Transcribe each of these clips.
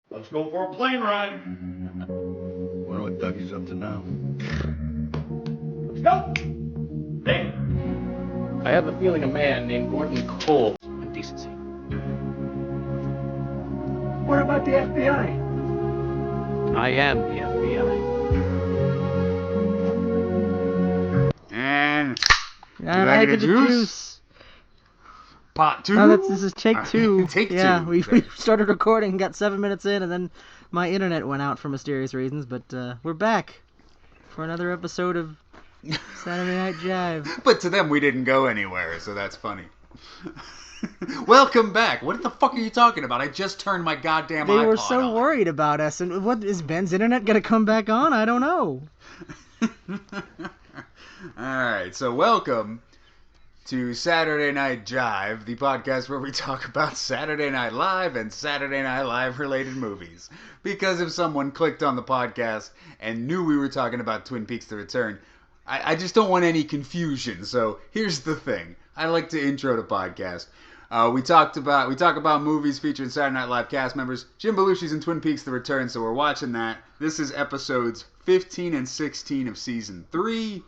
Let's go for a plane ride. Wonder what Dougie's up to now. Let's go. Hey. I have a feeling a man named Gordon Cole and decency. What about the FBI? I am the FBI. And I get the juice. Part 2. No, this is take 2. Take 2. Yeah, we started recording, got 7 minutes in, and then my internet went out for mysterious reasons. But we're back for another episode of Saturday Night Jive. But to them, we didn't go anywhere, so that's funny. Welcome back. What the fuck are you talking about? I just turned my goddamn iPod on. They were so worried about us. And what is Ben's internet gonna come back on? I don't know. Alright, so welcome to Saturday Night Jive, the podcast where we talk about Saturday Night Live and Saturday Night Live related movies. Because if someone clicked on the podcast and knew we were talking about Twin Peaks The Return, I just don't want any confusion. So here's the thing. I like to intro the podcast. We talk about movies featuring Saturday Night Live cast members. Jim Belushi's in Twin Peaks The Return, so we're watching that. This is episodes 15 and 16 of season 3.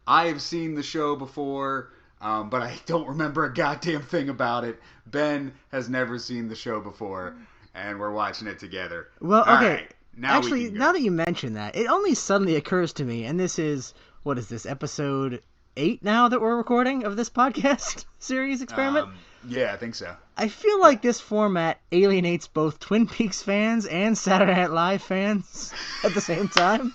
I have seen the show before, but I don't remember a goddamn thing about it. Ben has never seen the show before, and we're watching it together. Well, okay. Right, now that you mention that, it only suddenly occurs to me, and this is, what is this, episode 8 now that we're recording of this podcast series experiment? Yeah, I think so. I feel like this format alienates both Twin Peaks fans and Saturday Night Live fans at the same time.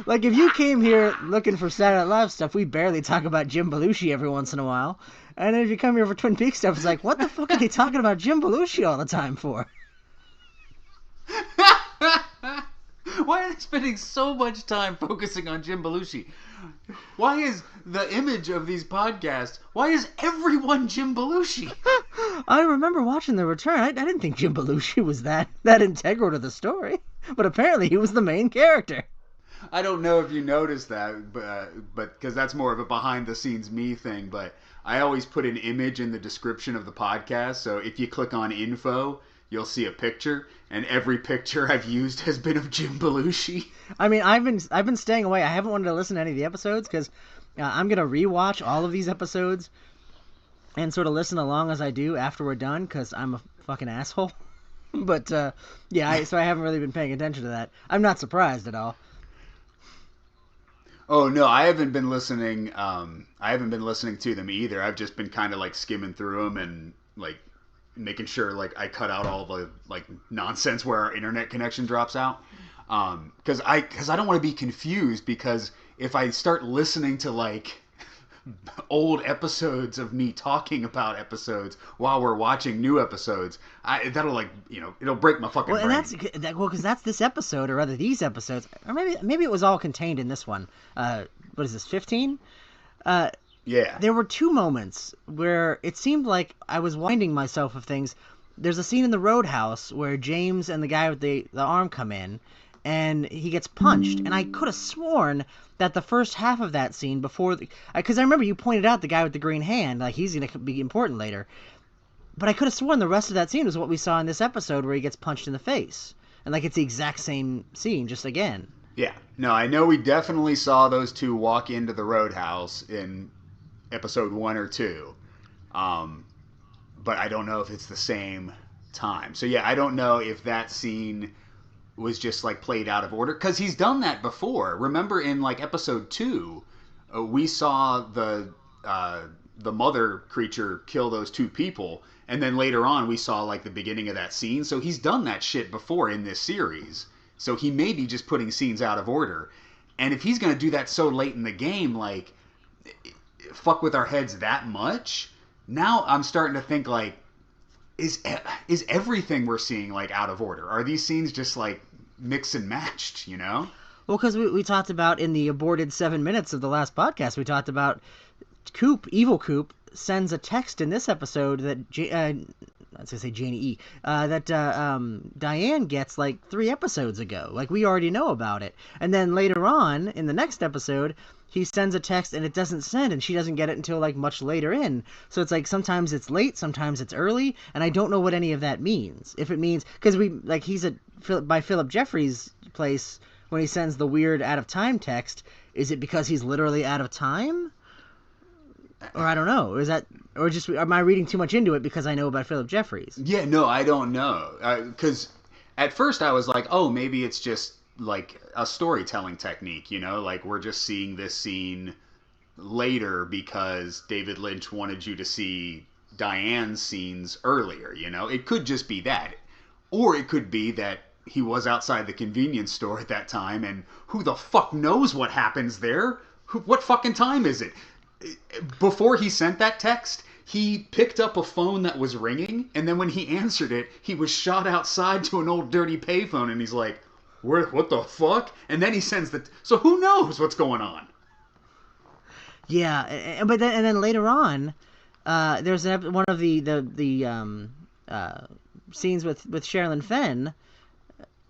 Like, if you came here looking for Saturday Night Live stuff, we barely talk about Jim Belushi every once in a while. And then if you come here for Twin Peaks stuff, it's like, what the fuck are they talking about Jim Belushi all the time for? Why are they spending so much time focusing on Jim Belushi? Why is the image of these podcasts, why is everyone Jim Belushi? I remember watching The Return. I didn't think Jim Belushi was that integral to the story. But apparently he was the main character. I don't know if you noticed that, but because that's more of a behind-the-scenes me thing, but I always put an image in the description of the podcast, so if you click on info, you'll see a picture, and every picture I've used has been of Jim Belushi. I mean, I've been staying away. I haven't wanted to listen to any of the episodes because I'm gonna rewatch all of these episodes and sort of listen along as I do after we're done because I'm a fucking asshole. But yeah, so I haven't really been paying attention to that. I'm not surprised at all. Oh no, I haven't been listening. I haven't been listening to them either. I've just been kind of like skimming through them and like making sure like I cut out all the like nonsense where our internet connection drops out. Because I don't want to be confused, because if I start listening to like old episodes of me talking about episodes while we're watching new episodes, that'll like, it'll break my fucking brain. And because that's this episode, or rather these episodes, or maybe it was all contained in this one. What is this, 15? Yeah. There were 2 moments where it seemed like I was winding myself of things. There's a scene in the Roadhouse where James and the guy with the arm come in, and he gets punched. And I could have sworn that the first half of that scene before... Because I remember you pointed out the guy with the green hand, like he's going to be important later. But I could have sworn the rest of that scene was what we saw in this episode where he gets punched in the face. And like it's the exact same scene, just again. Yeah. No, I know we definitely saw those two walk into the Roadhouse in episode 1 or 2. But I don't know if it's the same time. So yeah, I don't know if that scene was just like played out of order, because he's done that before. Remember in like episode 2, we saw the mother creature kill those 2 people, and then later on we saw like the beginning of that scene. So he's done that shit before in this series. So he may be just putting scenes out of order. And if he's going to do that so late in the game, like, fuck with our heads that much, now I'm starting to think, like, is everything we're seeing, like, out of order? Are these scenes just, like, mixed and matched, you know? Well, because we talked about in the aborted 7 minutes of the last podcast, we talked about Coop, evil Coop, sends a text in this episode that I was going to say Janie E. That Diane gets like 3 episodes ago. Like, we already know about it. And then later on, in the next episode, he sends a text and it doesn't send, and she doesn't get it until like much later in. So it's like sometimes it's late, sometimes it's early, and I don't know what any of that means. If it means, because he's by Phillip Jeffries' place when he sends the weird out of time text. Is it because he's literally out of time? Or I don't know. Is that, or just am I reading too much into it because I know about Phillip Jeffries? Yeah, no, I don't know. Because at first I was like, oh, maybe it's just like a storytelling technique, like we're just seeing this scene later because David Lynch wanted you to see Diane's scenes earlier, It could just be that. Or it could be that he was outside the convenience store at that time, and who the fuck knows what happens there? What fucking time is it? Before he sent that text, he picked up a phone that was ringing, and then when he answered it, he was shot outside to an old dirty payphone, and he's like, what the fuck? And then he sends so who knows what's going on? Yeah, but then later on, there's one of the scenes with Sherilyn Fenn.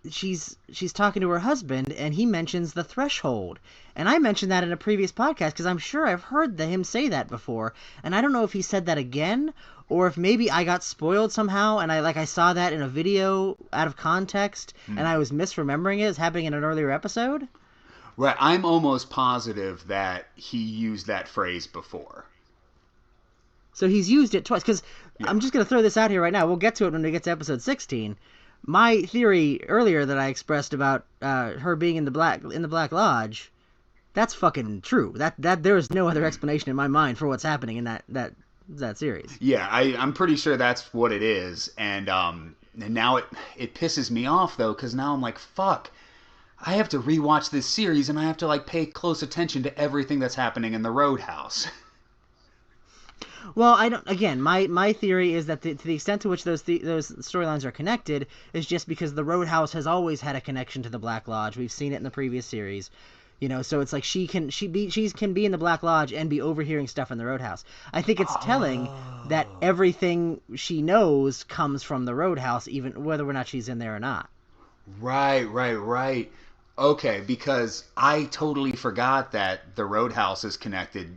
She's talking to her husband, and he mentions the threshold. And I mentioned that in a previous podcast because I'm sure I've heard him say that before. And I don't know if he said that again, or if maybe I got spoiled somehow, and I saw that in a video out of context, and I was misremembering it as happening in an earlier episode. Right, I'm almost positive that he used that phrase before. So he's used it twice, because I'm just going to throw this out here right now. We'll get to it when we get to episode 16. My theory earlier that I expressed about her being in the Black Lodge, that's fucking true. That there is no other explanation in my mind for what's happening in that series. Yeah, I'm pretty sure that's what it is, and now it pisses me off though, because now I'm like, fuck, I have to rewatch this series and I have to like pay close attention to everything that's happening in the Roadhouse. Well, I don't. Again, my theory is that to the extent to which those storylines are connected is just because the Roadhouse has always had a connection to the Black Lodge. We've seen it in the previous series, so it's like she can be in the Black Lodge and be overhearing stuff in the Roadhouse. I think it's telling that everything she knows comes from the Roadhouse, even whether or not she's in there or not. Right. Okay, because I totally forgot that the Roadhouse is connected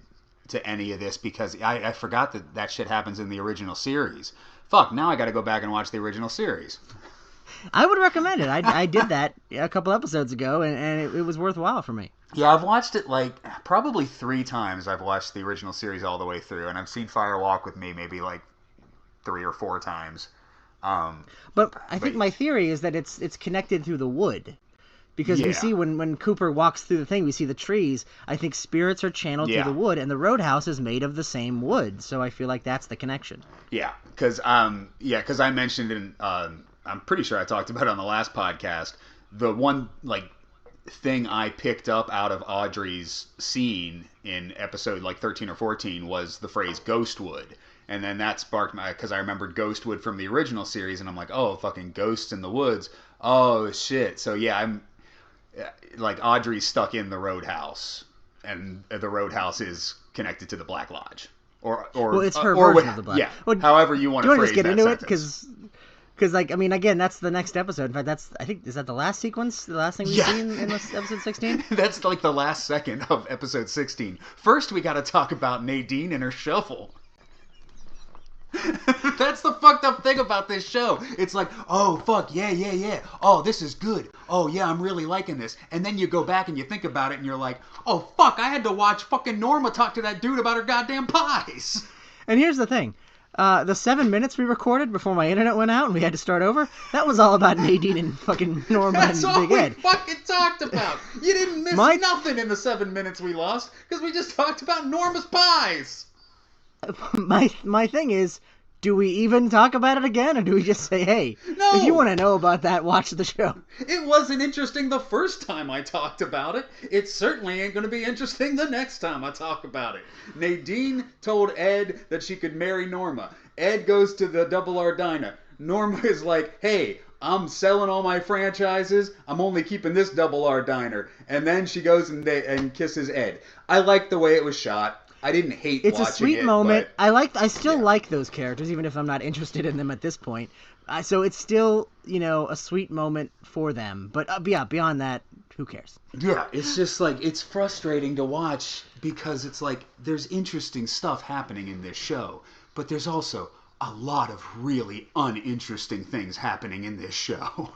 to any of this, because I forgot that shit happens in the original series. Fuck, now I gotta go back and watch the original series. I would recommend it. I did that a couple episodes ago, and it was worthwhile for me. Yeah, I've watched it like probably 3 times. I've watched the original series all the way through, and I've seen Fire Walk with Me maybe like 3 or 4 times. But I think my theory is that it's connected through the wood. Because we see when Cooper walks through the thing, we see the trees. I think spirits are channeled through the wood, and the Roadhouse is made of the same wood. So I feel like that's the connection. Yeah, because I mentioned in I'm pretty sure I talked about it on the last podcast. The one like thing I picked up out of Audrey's scene in episode like 13 or 14 was the phrase Ghostwood. And then that sparked because I remembered Ghostwood from the original series, and I'm like, oh, fucking ghosts in the woods. Oh shit. So yeah, I'm like Audrey's stuck in the Roadhouse, and the Roadhouse is connected to the Black Lodge, or well, it's her version of the Black. Yeah, well, however you want to phrase that. Do you want to just get into it? Because like I mean, again, that's the next episode. In fact, I think is that the last sequence, the last thing we see in this episode 16. That's like the last second of episode 16. First, we got to talk about Nadine and her shovel. That's the fucked up thing about this show. It's like, oh fuck, yeah. Oh, this is good. Oh yeah, I'm really liking this. And then you go back and you think about it and you're like, oh fuck, I had to watch fucking Norma talk to that dude about her goddamn pies. And here's the thing. The 7 minutes we recorded before my internet went out and we had to start over, that was all about Nadine and fucking Norma and Big Ed. That's all we fucking talked about. You didn't miss nothing in the 7 minutes we lost because we just talked about Norma's pies. My thing is, do we even talk about it again, or do we just say, hey, if you want to know about that, watch the show? It wasn't interesting the first time I talked about it. It certainly ain't going to be interesting the next time I talk about it. Nadine told Ed that she could marry Norma. Ed goes to the Double R Diner. Norma is like, hey, I'm selling all my franchises. I'm only keeping this Double R Diner. And then she goes and kisses Ed. I liked the way it was shot. I didn't hate watching it. It's a sweet moment. I still like those characters, even if I'm not interested in them at this point. So it's still, a sweet moment for them. But beyond that, who cares? Yeah, it's just like, it's frustrating to watch because it's like, there's interesting stuff happening in this show, but there's also a lot of really uninteresting things happening in this show.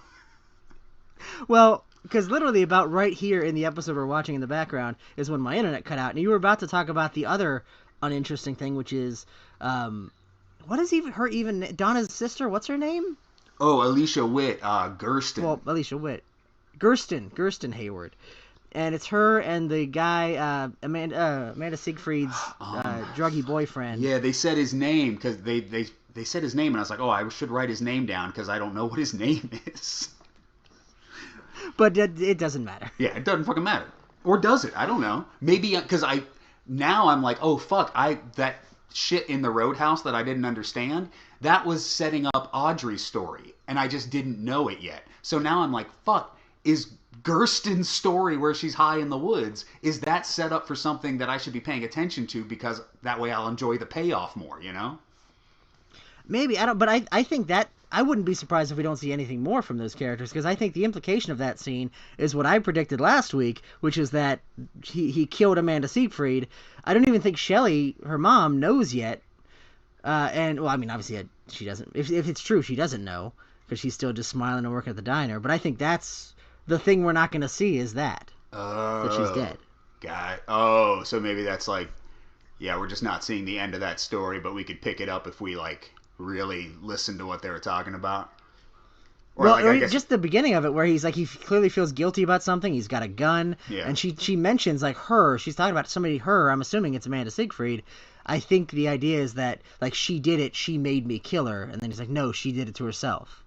Well, because literally about right here in the episode we're watching in the background is when my internet cut out, and you were about to talk about the other uninteresting thing, which is, what is even Donna's sister? What's her name? Oh, Alicia Witt, Gersten. Well, Alicia Witt. Gersten Hayward. And it's her and the guy, Amanda Siegfried's druggy boyfriend. Yeah, they said his name, because they said his name, and I was like, oh, I should write his name down, because I don't know what his name is. But it doesn't matter. Yeah, it doesn't fucking matter. Or does it? I don't know. Maybe, because now I'm like, oh, fuck, that shit in the Roadhouse that I didn't understand, that was setting up Audrey's story, and I just didn't know it yet. So now I'm like, fuck, is Gersten's story where she's high in the woods, is that set up for something that I should be paying attention to, because that way I'll enjoy the payoff more, you know? Maybe, but I think that, I wouldn't be surprised if we don't see anything more from those characters, because I think the implication of that scene is what I predicted last week, which is that he killed Amanda Siegfried. I don't even think Shelley, her mom, knows yet. And, well, I mean, obviously she doesn't. If it's true, she doesn't know, because she's still just smiling and working at the diner. But I think that's the thing we're not going to see is that she's dead. Oh, so maybe that's like, yeah, we're just not seeing the end of that story, but we could pick it up if we, like, really listen to what they were talking about. Or just the beginning of it, where he's like, he clearly feels guilty about something. He's got a gun, and she mentions like she's talking about somebody. I'm assuming it's Amanda Siegfried. I think the idea is that like she did it, she made me kill her, and then he's like, no, she did it to herself.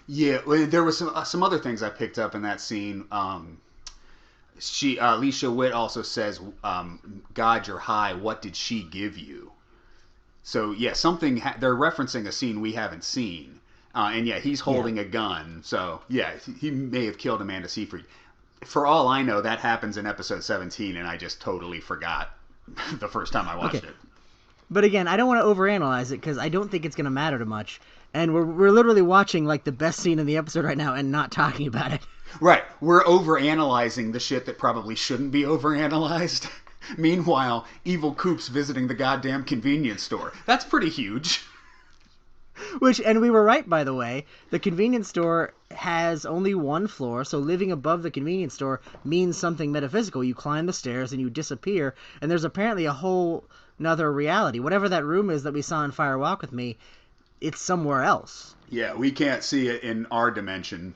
Yeah, well, there was some other things I picked up in that scene. Alicia Witt also says, "God, you're high. What did she give you?" So yeah, they're referencing a scene we haven't seen, and yeah, he's holding a gun. So yeah, he may have killed Amanda Seyfried. For all I know, that happens in episode 17, and I just totally forgot the first time I watched it. But again, I don't want to overanalyze it because I don't think it's going to matter too much. And we're literally watching like the best scene in the episode right now and not talking about it. Right, we're overanalyzing the shit that probably shouldn't be overanalyzed. Meanwhile, evil Coop's visiting the goddamn convenience store. That's pretty huge. And we were right, by the way. The convenience store has only one floor, so living above the convenience store means something metaphysical. You climb the stairs and you disappear, and there's apparently a whole another reality. Whatever that room is that we saw in Fire Walk With Me, it's somewhere else. Yeah, we can't see it in our dimension.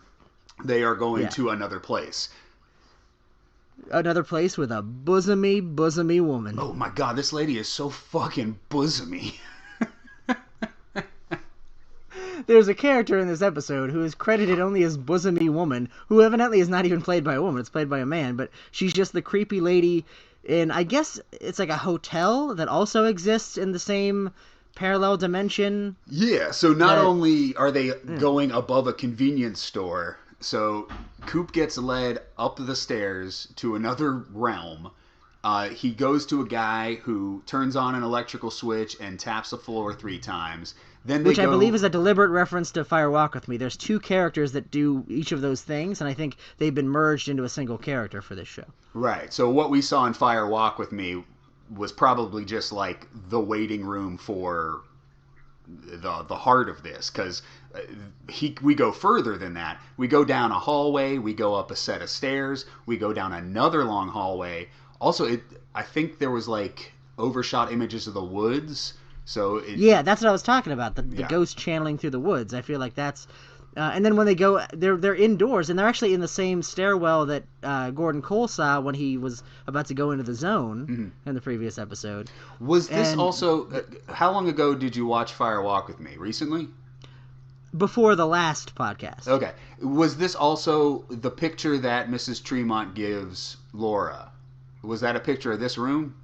They are going to another place. Another place with a bosomy woman. Oh my god, this lady is so fucking bosomy. There's a character in this episode who is credited only as bosomy woman, who evidently is not even played by a woman, it's played by a man, but she's just the creepy lady in, I guess it's like a hotel that also exists in the same parallel dimension. Yeah, so not only are they going above a convenience store, so Coop gets led up the stairs to another realm. He goes to a guy who turns on an electrical switch and taps the floor 3 times. Which I believe is a deliberate reference to Fire Walk With Me. There's 2 characters that do each of those things, and I think they've been merged into a single character for this show. Right. So what we saw in Fire Walk With Me was probably just like the waiting room for the heart of this, because we go further than that. We go down a hallway, we go up a set of stairs, we go down another long hallway. Also, I think there was like overshot images of the woods. So that's what I was talking about. The ghost channeling through the woods. I feel like that's, and then when they go, they're indoors and they're actually in the same stairwell that Gordon Cole saw when he was about to go into the zone in the previous episode. Was this also? How long ago did you watch Fire Walk With Me? Recently? Before the last podcast. Okay. Was this also the picture that Mrs. Tremont gives Laura? Was that a picture of this room?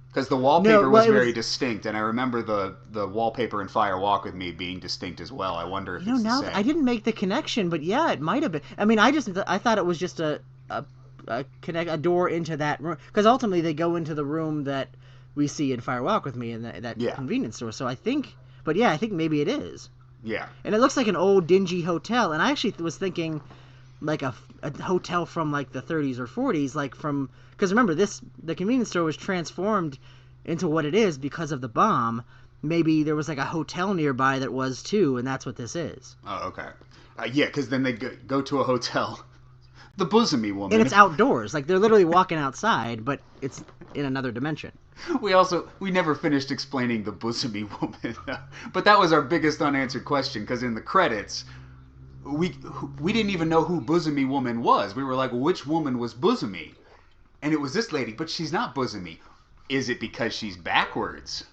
Because the wallpaper was very distinct, and I remember the wallpaper in Fire Walk With Me being distinct as well. I wonder if it's the same. I didn't make the connection, but yeah, it might have been. I mean, I thought it was just a door into that room, because ultimately they go into the room that we see in Fire Walk With Me in that convenience store. So I think maybe it is. Yeah. And it looks like an old dingy hotel, and I actually was thinking, like a hotel from like the 30s or 40s, like from, because remember the convenience store was transformed into what it is because of the bomb. Maybe there was like a hotel nearby that was too, and that's what this is. Oh, okay. Yeah, because then they go to a hotel. The Bosomy Woman. And it's outdoors. Like, they're literally walking outside, but it's in another dimension. We never finished explaining the Bosomy Woman. But that was our biggest unanswered question, because in the credits, we didn't even know who Bosomy Woman was. We were like, well, which woman was Bosomy? And it was this lady, but she's not Bosomy. Is it because she's backwards?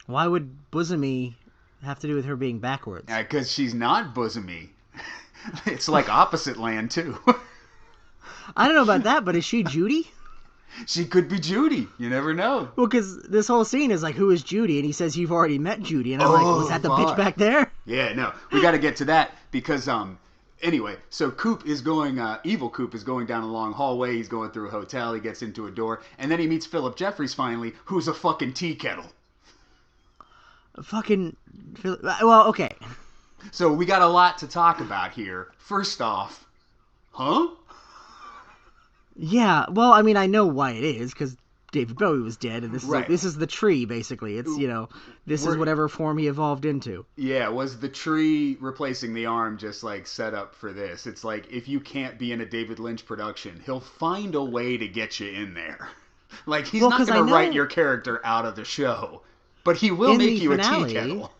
Why would Bosomy have to do with her being backwards? Because she's not Bosomy. It's like opposite land, too. I don't know about that, but is she Judy? She could be Judy. You never know. Well, because this whole scene is like, who is Judy? And he says, you've already met Judy. And I'm like, was that the bitch back there? Yeah, no. We got to get to that because, anyway, so Coop is going, evil Coop is going down a long hallway. He's going through a hotel. He gets into a door. And then he meets Phillip Jeffries finally, who's a fucking tea kettle. Well, okay. So we got a lot to talk about here. First off, huh? Yeah, well, I mean, I know why it is, because David Bowie was dead, and this is the tree, basically. It's, this is whatever form he evolved into. Yeah, was the tree replacing the arm just, like, set up for this? It's like, if you can't be in a David Lynch production, he'll find a way to get you in there. Like, he's not going to write your character out of the show, but he will make you a tea kettle.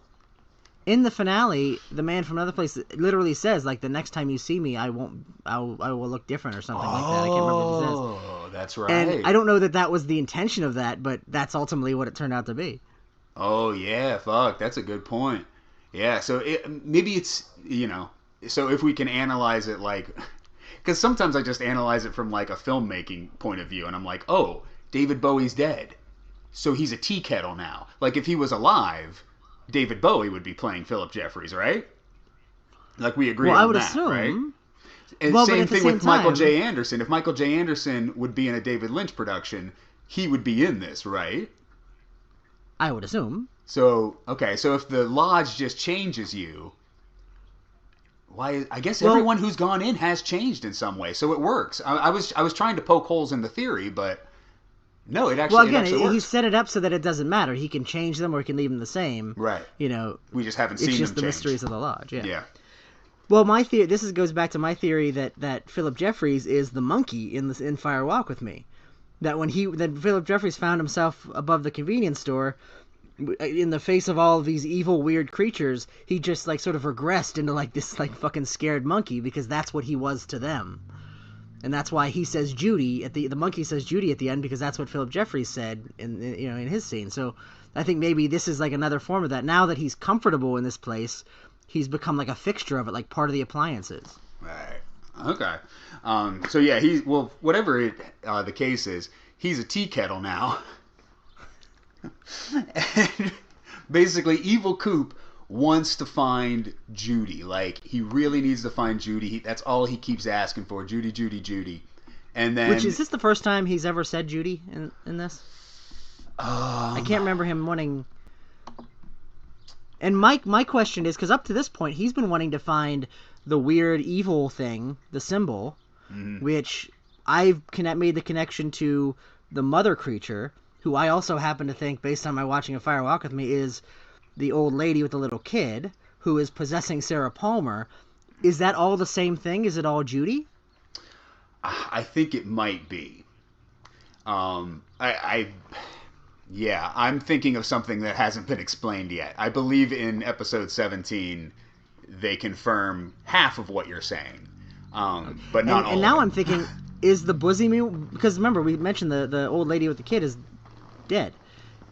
In the finale, the man from another place literally says, like, the next time you see me, I will look different or something like that. I can't remember what he says. Oh, that's right. And I don't know that was the intention of that, but that's ultimately what it turned out to be. Oh, yeah, fuck. That's a good point. Yeah, so maybe it's, so if we can analyze it like, because sometimes I just analyze it from like a filmmaking point of view, and I'm like, oh, David Bowie's dead. So he's a tea kettle now. Like, if he was alive, David Bowie would be playing Phillip Jeffries, right? Like, we agree on that, right? Well, I would assume. And same thing with Michael J. Anderson. If Michael J. Anderson would be in a David Lynch production, he would be in this, right? I would assume. So, okay, so if the Lodge just changes you, I guess everyone who's gone in has changed in some way, so it works. I was trying to poke holes in the theory, but no, it actually works. He set it up so that it doesn't matter. He can change them or he can leave them the same. Right. We just haven't seen them change. It's just the mysteries of the Lodge, yeah. Yeah. Well, my theory, goes back to my theory that Phillip Jeffries is the monkey in Fire Walk with Me. That when Phillip Jeffries found himself above the convenience store, in the face of all of these evil, weird creatures, he just like sort of regressed into like this like fucking scared monkey because that's what he was to them. And that's why he says Judy the monkey says Judy at the end, because that's what Phillip Jeffries said in his scene. So I think maybe this is like another form of that. Now that he's comfortable in this place, he's become like a fixture of it, like part of the appliances. Right. Okay. So yeah, whatever the case is, he's a tea kettle now. And basically, evil Coop wants to find Judy. Like, he really needs to find Judy. That's all he keeps asking for. Judy, Judy, Judy. And then... Which, is this the first time he's ever said Judy in this? I can't remember him wanting... And my question is, because up to this point, he's been wanting to find the weird evil thing, the symbol, which I've made the connection to the mother creature, who I also happen to think, based on my watching A Fire Walk with Me, is the old lady with the little kid who is possessing Sarah Palmer. Is that all the same thing? Is it all Judy? I think it might be. I'm thinking of something that hasn't been explained yet. I believe in episode 17 they confirm half of what you're saying, but not all. And now I'm thinking, is the Bosomy, because remember we mentioned the old lady with the kid is dead.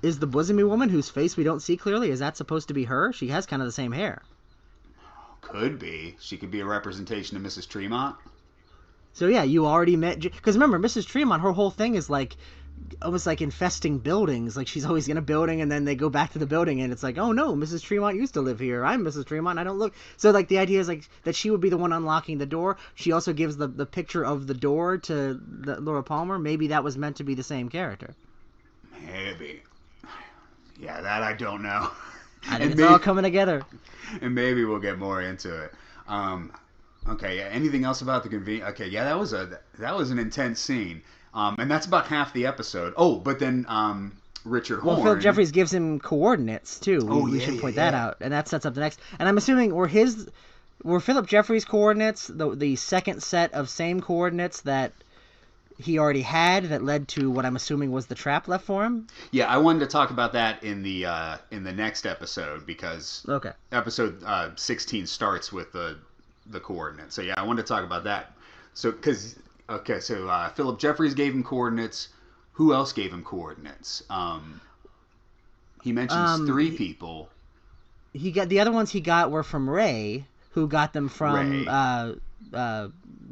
Is the Bosomy woman whose face we don't see clearly, is that supposed to be her? She has kind of the same hair. Could be. She could be a representation of Mrs. Tremont. So yeah, you already met... Because remember, Mrs. Tremont, her whole thing is like almost like infesting buildings. Like, she's always in a building and then they go back to the building and it's like, oh no, Mrs. Tremont used to live here. I'm Mrs. Tremont. I don't look... So like the idea is like that she would be the one unlocking the door. She also gives the picture of the door to Laura Palmer. Maybe that was meant to be the same character. Maybe. Yeah, that I don't know. I think it's all coming together. And maybe we'll get more into it. Okay, yeah. Anything else about the convenience? Okay, yeah, that was an intense scene. And that's about half the episode. Oh, but then Richard Horne. Well, Phillip Jeffries gives him coordinates too. We should point that out, and that sets up the next. And I'm assuming were Phillip Jeffries' coordinates the second set of same coordinates that he already had that led to what I'm assuming was the trap left for him? Yeah, I wanted to talk about that in the next episode because episode 16 starts with the coordinates. So yeah, I wanted to talk about that. So Phillip Jeffries gave him coordinates. Who else gave him coordinates? He mentions 3 people. He got the other ones he got were from Ray, who got them from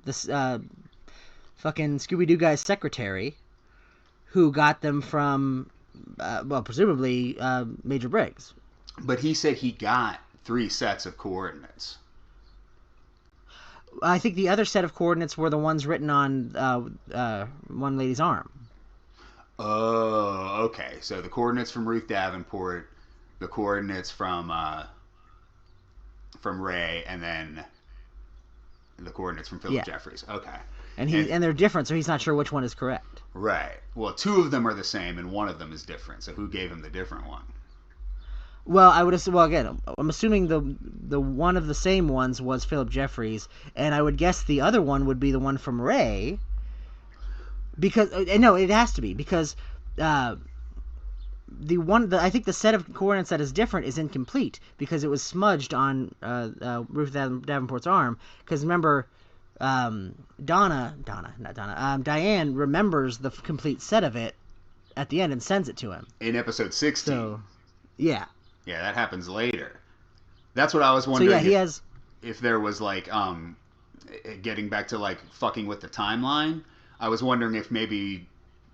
this fucking Scooby-Doo guy's secretary, who got them from presumably Major Briggs. But he said he got 3 sets of coordinates. I think the other set of coordinates were the ones written on one lady's arm. Oh, okay. So the coordinates from Ruth Davenport, the coordinates from Ray, and then the coordinates from Phillip Jeffries. Okay. And they're different, so he's not sure which one is correct. Right. Well, 2 of them are the same, and 1 of them is different. So who gave him the different one? Well, I'm assuming the one of the same ones was Phillip Jeffries, and I would guess the other one would be the one from Ray. Because no, it has to be because I think the set of coordinates that is different is incomplete because it was smudged on Ruth Davenport's arm. Because remember, Diane remembers the complete set of it at the end and sends it to him in episode 16. So, yeah, that happens later. That's what I was wondering. So yeah, if there was like getting back to like fucking with the timeline. I was wondering if maybe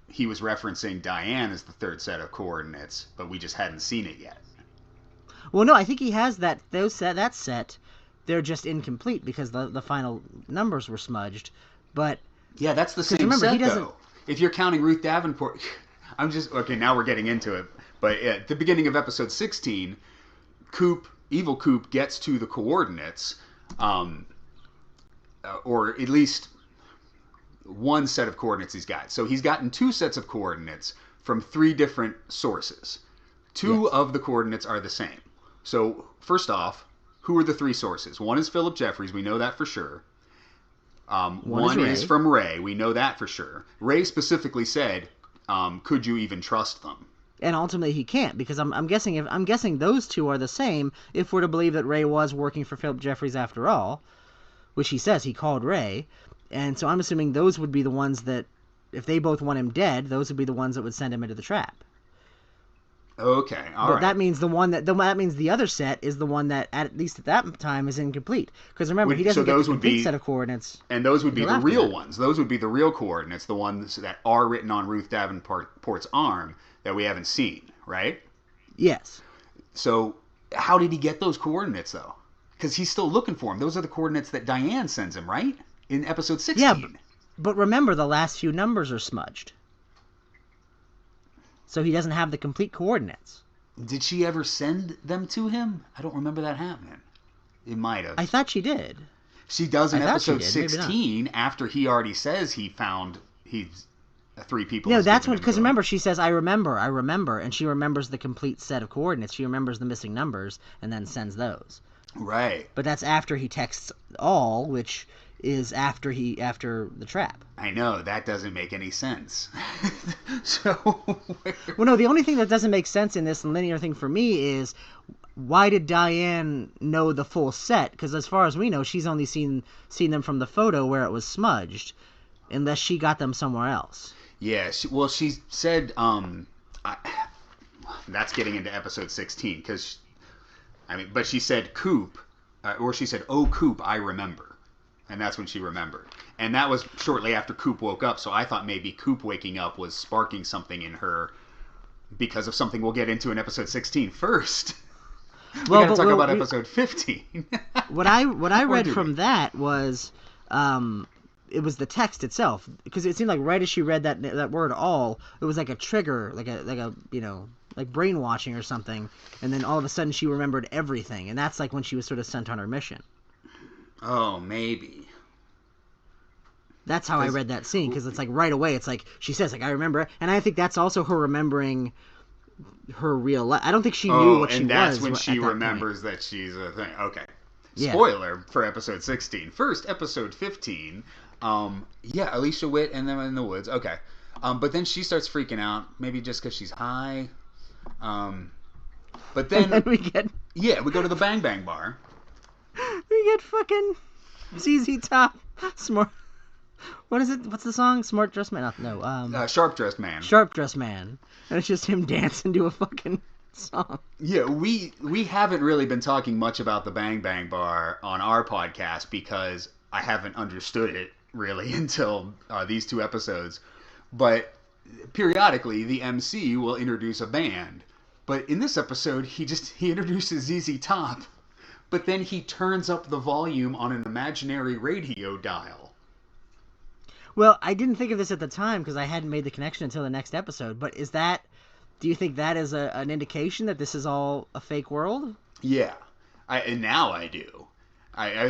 he was referencing Diane as the 3rd set of coordinates, but we just hadn't seen it yet. Well, no, I think he has that set. They're just incomplete because the final numbers were smudged. But yeah, that's the same set though. If you're counting Ruth Davenport, now we're getting into it. But at the beginning of episode 16, Evil Coop gets to the coordinates, or at least 1 set of coordinates he's got. So he's gotten 2 sets of coordinates from 3 different sources. 2 of the coordinates are the same. So first off, who are the 3 sources? One is Phillip Jeffries. We know that for sure. One is from Ray. We know that for sure. Ray specifically said, could you even trust them? And ultimately he can't because I'm guessing those 2 are the same if we're to believe that Ray was working for Phillip Jeffries after all, which he says he called Ray. And so I'm assuming those would be the ones that, if they both want him dead, those would be the ones that would send him into the trap. Okay, all right. But that means that means the other set is the one that, at least at that time, is incomplete. Because remember, he doesn't get the complete set of coordinates. And those would be the real ones. Those would be the real coordinates, the ones that are written on Ruth Davenport's arm that we haven't seen, right? Yes. So how did he get those coordinates, though? Because he's still looking for them. Those are the coordinates that Diane sends him, right? In episode 16. Yeah, but remember, the last few numbers are smudged. So he doesn't have the complete coordinates. Did she ever send them to him? I don't remember that happening. It might have. I thought she did. She does in episode 16 after he already says he found 3 people. No, that's when, because remember, she says, I remember, and she remembers the complete set of coordinates. She remembers the missing numbers and then sends those. Right. But that's after he texts all, which is after the trap. I know, that doesn't make any sense. Well, no, the only thing that doesn't make sense in this linear thing for me is, why did Diane know the full set? Because as far as we know, she's only seen them from the photo where it was smudged, unless she got them somewhere else. Yeah, she said, that's getting into episode 16, but she said Coop, or she said, oh, Coop, I remember. And that's when she remembered. And that was shortly after Coop woke up, so I thought maybe Coop waking up was sparking something in her because of something we'll get into in episode 16 first. Well, we gotta talk about episode 15. What I read from that was, it was the text itself, because it seemed like right as she read that word all, it was like a trigger, like a like brainwashing or something, and then all of a sudden she remembered everything, and that's like when she was sort of sent on her mission. Oh, maybe. That's how I read that scene, because it's like right away, it's like, she says, like, I remember, and I think that's also her remembering her real life. I don't think she knew what she was. And that's when she at that remembers point. that she's a thing. Okay. Yeah. Spoiler for episode 16. First, episode 15, Alicia Witt and them in the woods. Okay. But then she starts freaking out, maybe just because she's high. But then we get... Yeah, we go to the Bang Bang Bar. We get fucking ZZ Top. Smart... What is it? What's the song? Smart Dressed Man? No, Sharp Dressed Man. Sharp Dressed Man. And it's just him dancing to a fucking song. Yeah, we haven't really been talking much about the Bang Bang Bar on our podcast because I haven't understood it really until these 2 episodes. But periodically, the MC will introduce a band. But in this episode, he introduces ZZ Top, but then he turns up the volume on an imaginary radio dial. Well, I didn't think of this at the time because I hadn't made the connection until the next episode. But do you think that is an indication that this is all a fake world? Yeah, and now I do. I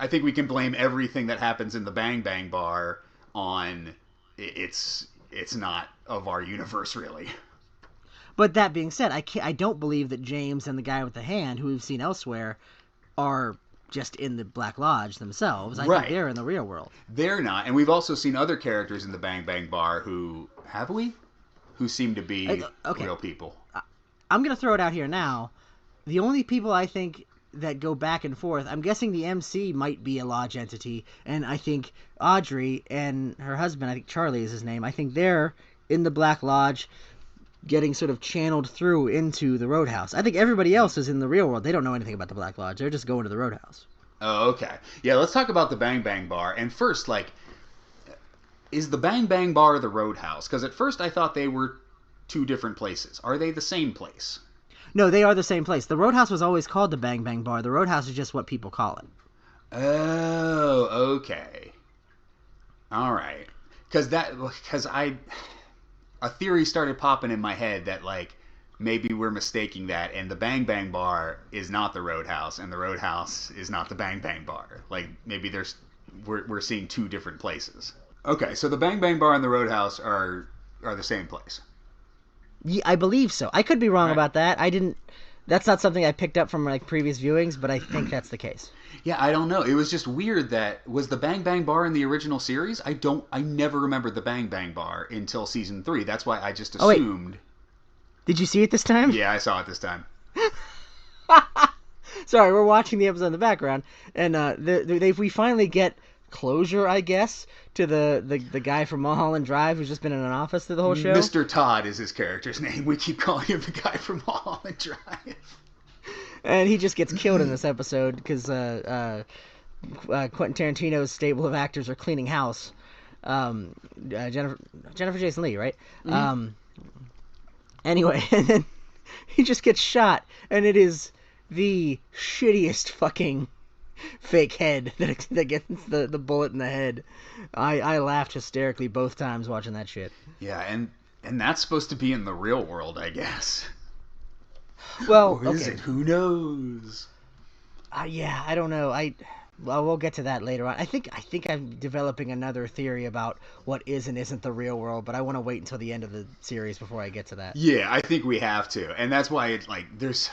think we can blame everything that happens in the Bang Bang Bar on it's not of our universe really. But that being said, I don't believe that James and the guy with the hand, who we've seen elsewhere, are just in the Black Lodge themselves. I think they're in the real world. They're not. And we've also seen other characters in the Bang Bang Bar who seem to be real people. I'm going to throw it out here now. The only people I think that go back and forth, I'm guessing the MC might be a lodge entity, and I think Audrey and her husband, I think Charlie is his name, I think they're in the Black Lodge getting sort of channeled through into the Roadhouse. I think everybody else is in the real world. They don't know anything about the Black Lodge. They're just going to the Roadhouse. Oh, okay. Yeah, let's talk about the Bang Bang Bar. And first, is the Bang Bang Bar the Roadhouse? Because at first I thought they were 2 different places. Are they the same place? No, they are the same place. The Roadhouse was always called the Bang Bang Bar. The Roadhouse is just what people call it. Oh, okay. All right. Because a theory started popping in my head that maybe we're mistaking that, and the Bang Bang Bar is not the Roadhouse, and the Roadhouse is not the Bang Bang Bar. Maybe we're seeing 2 different places. Okay, so the Bang Bang Bar and the Roadhouse are the same place. Yeah, I believe so. I could be wrong about that. That's not something I picked up from previous viewings, but I think that's the case. Yeah, I don't know. It was just weird that was the Bang Bang Bar in the original series? I never remembered the Bang Bang Bar until season 3. That's why I just assumed. Did you see it this time? Yeah, I saw it this time. Sorry, we're watching the episode in the background, and we finally get closure, I guess, to the guy from Mulholland Drive who's just been in an office through the whole show. Mr. Todd is his character's name. We keep calling him the guy from Mulholland Drive. And he just gets killed in this episode because Quentin Tarantino's stable of actors are cleaning house. Jennifer Jason Leigh, right? Mm-hmm. Anyway, and then he just gets shot, and it is the shittiest fucking fake head that gets the bullet in the head. I laughed hysterically both times watching that shit. Yeah, and that's supposed to be in the real world, I guess. Well, or is it? Who knows? Yeah, I don't know. We'll get to that later on. I think I'm developing another theory about what is and isn't the real world, but I want to wait until the end of the series before I get to that. Yeah, I think we have to, and that's why there's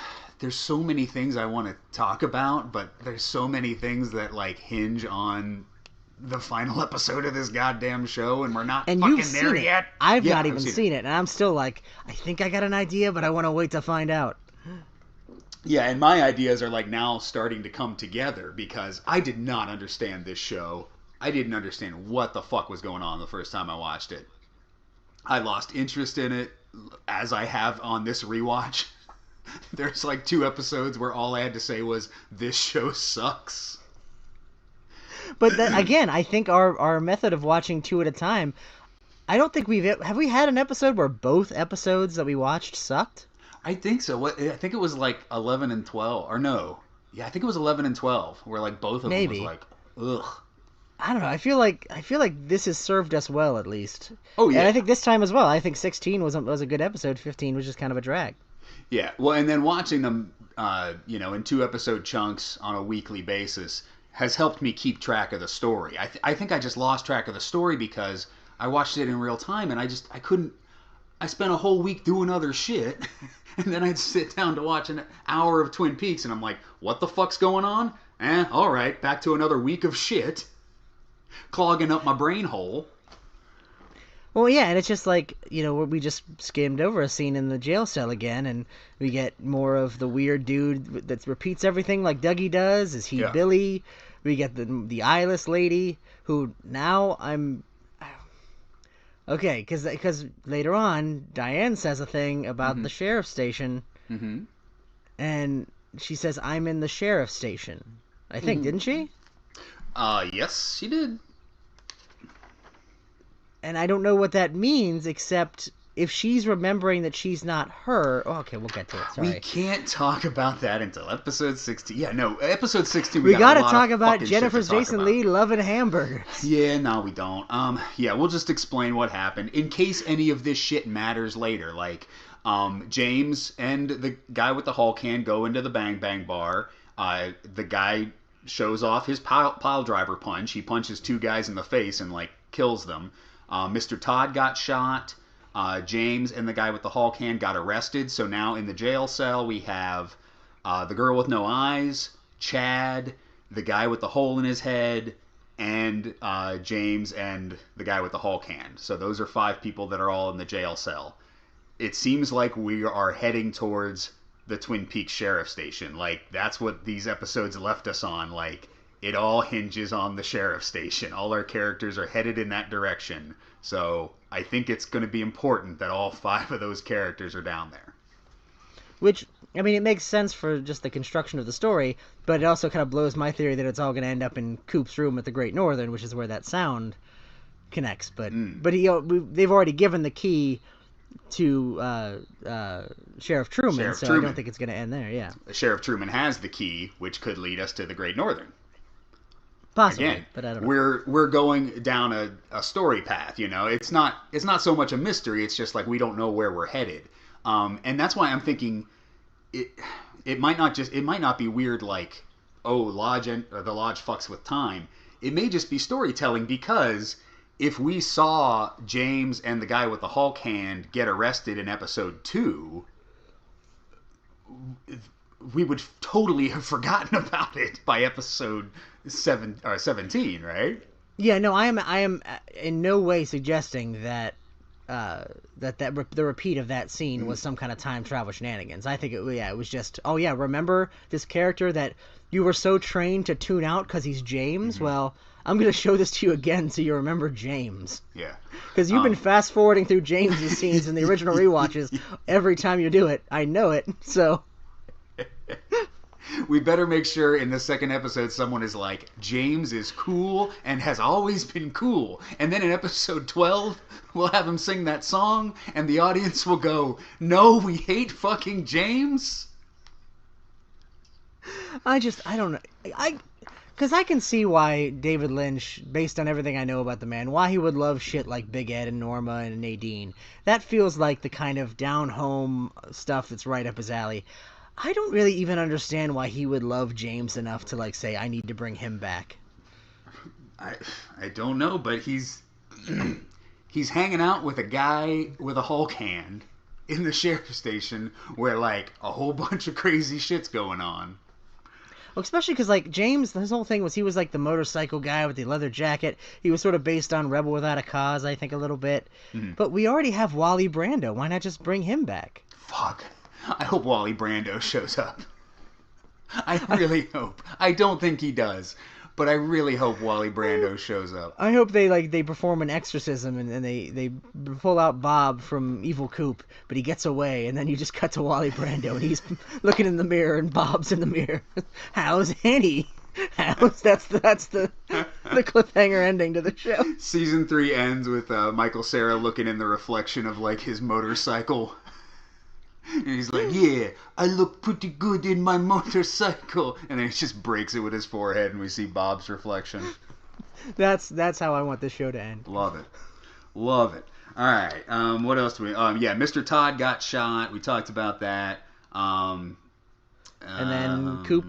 so many things I want to talk about, but there's so many things that hinge on the final episode of this goddamn show, and we're not fucking there yet. I've not even seen it, and I'm still I think I got an idea, but I want to wait to find out. Yeah, and my ideas are now starting to come together because I did not understand this show. I didn't understand what the fuck was going on the first time I watched it. I lost interest in it, as I have on this rewatch. There's 2 episodes where all I had to say was, this show sucks. But then, again, I think our method of watching 2 at a time, I don't think have we had an episode where both episodes that we watched sucked? I think so. I think it was 11 and 12, or no. Yeah, I think it was 11 and 12, where both of them was ugh. I don't know. I feel like this has served us well, at least. Oh yeah. And I think this time as well. I think 16 was a good episode. 15 was just kind of a drag. Yeah. Well, and then watching them, in 2 episode chunks on a weekly basis, has helped me keep track of the story. I think I just lost track of the story because I watched it in real time and I couldn't. I spent a whole week doing other shit, and then I'd sit down to watch an hour of Twin Peaks, and I'm like, what the fuck's going on? All right, back to another week of shit, clogging up my brain hole. Well, yeah, and it's just like, we just skimmed over a scene in the jail cell again, and we get more of the weird dude that repeats everything like Dougie does. Is he Billy? We get the eyeless lady, who now I'm... Okay, because later on, Diane says a thing about the sheriff's station, and she says, I'm in the sheriff's station. I think, didn't she? Yes, she did. And I don't know what that means, except if she's remembering that she's not her... Oh, okay, we'll get to it, sorry. We can't talk about that until episode 16. Yeah, no, episode 16 we gotta talk about Jennifer Jason Leigh loving hamburgers. Yeah, no, we don't. Yeah, we'll just explain what happened in case any of this shit matters later. Like, James and the guy with the Hulk can go into the Bang Bang bar. The guy shows off his pile driver punch. He punches two guys in the face and, like, kills them. Mr. Todd got shot. James and the guy with the Hulk hand got arrested. So now in the jail cell we have the girl with no eyes, Chad, the guy with the hole in his head, and James and the guy with the Hulk hand. So those are 5 people that are all in the jail cell. It seems like we are heading towards the Twin Peaks Sheriff Station. Like, that's what these episodes left us on. Like, it all hinges on the sheriff station. All our characters are headed in that direction. So I think it's going to be important that all 5 of those characters are down there. Which, I mean, it makes sense for just the construction of the story, but it also kind of blows my theory that it's all going to end up in Coop's room at the Great Northern, which is where that sound connects. But they've already given the key to Sheriff Truman, I don't think it's going to end there, yeah. Sheriff Truman has the key, which could lead us to the Great Northern. Possibly, again, but I don't know. We're going down a story path, It's not so much a mystery. It's just like we don't know where we're headed, and that's why I'm thinking it might not be weird like the Lodge fucks with time. It may just be storytelling because if we saw James and the guy with the Hulk hand get arrested in episode 2. We would totally have forgotten about it by episode 17, right? Yeah, no, I am in no way suggesting that the repeat of that scene was some kind of time travel shenanigans. I think it was just, remember this character that you were so trained to tune out because he's James? Well, I'm going to show this to you again so you remember James. Yeah. Because you've been fast-forwarding through James's scenes in the original rewatches every time you do it. I know it, so... We better make sure in the second episode someone is like, James is cool and has always been cool. And then in episode 12, we'll have him sing that song and the audience will go, no, we hate fucking James. I don't know. Because I can see why David Lynch, based on everything I know about the man, why he would love shit like Big Ed and Norma and Nadine. That feels like the kind of down-home stuff that's right up his alley. I don't really even understand why he would love James enough to, like, say, I need to bring him back. I don't know, but he's hanging out with a guy with a Hulk hand in the sheriff's station where, like, a whole bunch of crazy shit's going on. Well, especially because, like, James, his whole thing was he was, like, the motorcycle guy with the leather jacket. He was sort of based on Rebel Without a Cause, I think, a little bit. Mm-hmm. But we already have Wally Brando. Why not just bring him back? Fuck. I hope Wally Brando shows up. I really hope. I don't think he does, but I really hope Wally Brando shows up. I hope they perform an exorcism and they pull out Bob from Evil Coop, but he gets away, and then you just cut to Wally Brando, and he's looking in the mirror, and Bob's in the mirror. How's Annie? That's the cliffhanger ending to the show. Season 3 ends with Michael Cera looking in the reflection of, like, his motorcycle. And he's like, yeah, I look pretty good in my motorcycle. And then he just breaks it with his forehead and we see Bob's reflection. That's how I want this show to end. Love it. Love it. All right. What else do we... Mr. Todd got shot. We talked about that. And then Coop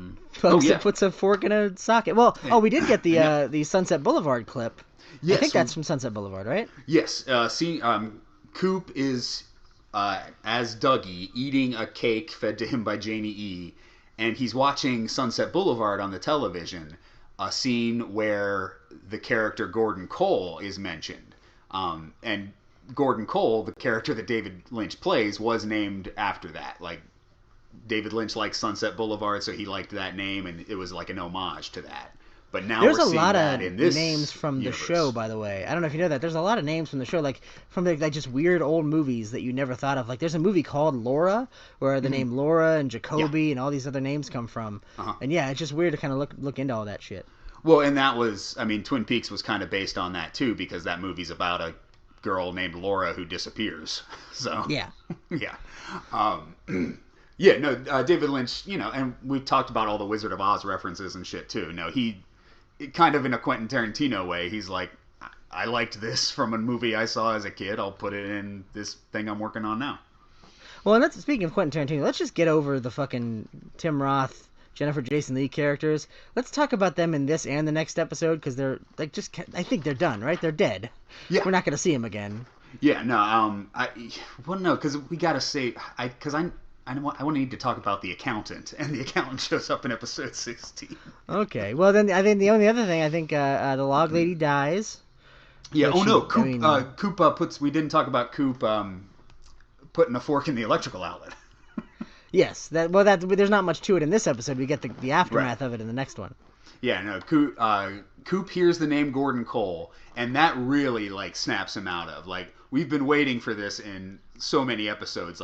puts a fork in a socket. Well, we did get the Sunset Boulevard clip. Yes, I think that's from Sunset Boulevard, right? Yes. Coop is, as Dougie, eating a cake fed to him by Janie E., and he's watching Sunset Boulevard on the television, a scene where the character Gordon Cole is mentioned. And Gordon Cole, the character that David Lynch plays, was named after that. Like, David Lynch likes Sunset Boulevard, so he liked that name, and it was like an homage to that. But now there's we're seeing a lot that of in this names from universe. The show, by the way. I don't know if you know that. There's a lot of names from the show, like from like just weird old movies that you never thought of. Like there's a movie called Laura, where the name Laura and Jacoby and all these other names come from. And yeah, it's just weird to kind of look into all that shit. Well, and that was, I mean, Twin Peaks was kind of based on that too, because that movie's about a girl named Laura who disappears. So yeah. David Lynch, and we've talked about all the Wizard of Oz references and shit too. No, he kind of in a Quentin Tarantino way, he's like, I liked this from a movie I saw as a kid. I'll put it in this thing I'm working on now. Well, and speaking of Quentin Tarantino, let's just get over the fucking Tim Roth, Jennifer Jason Leigh characters. Let's talk about them in this and the next episode, because they're like I think they're done, right? They're dead. Yeah. We're not going to see them again. Yeah, no, because we got to say, I want to need to talk about the accountant, and the accountant shows up in episode 16. Okay, well then I think the only other thing, the log lady dies. Yeah. Coop puts. We didn't talk about Coop putting a fork in the electrical outlet. Yes. There's not much to it in this episode. We get the aftermath of it in the next one. Yeah. No. Coop hears the name Gordon Cole, and that really snaps him out of. We've been waiting for this in so many episodes.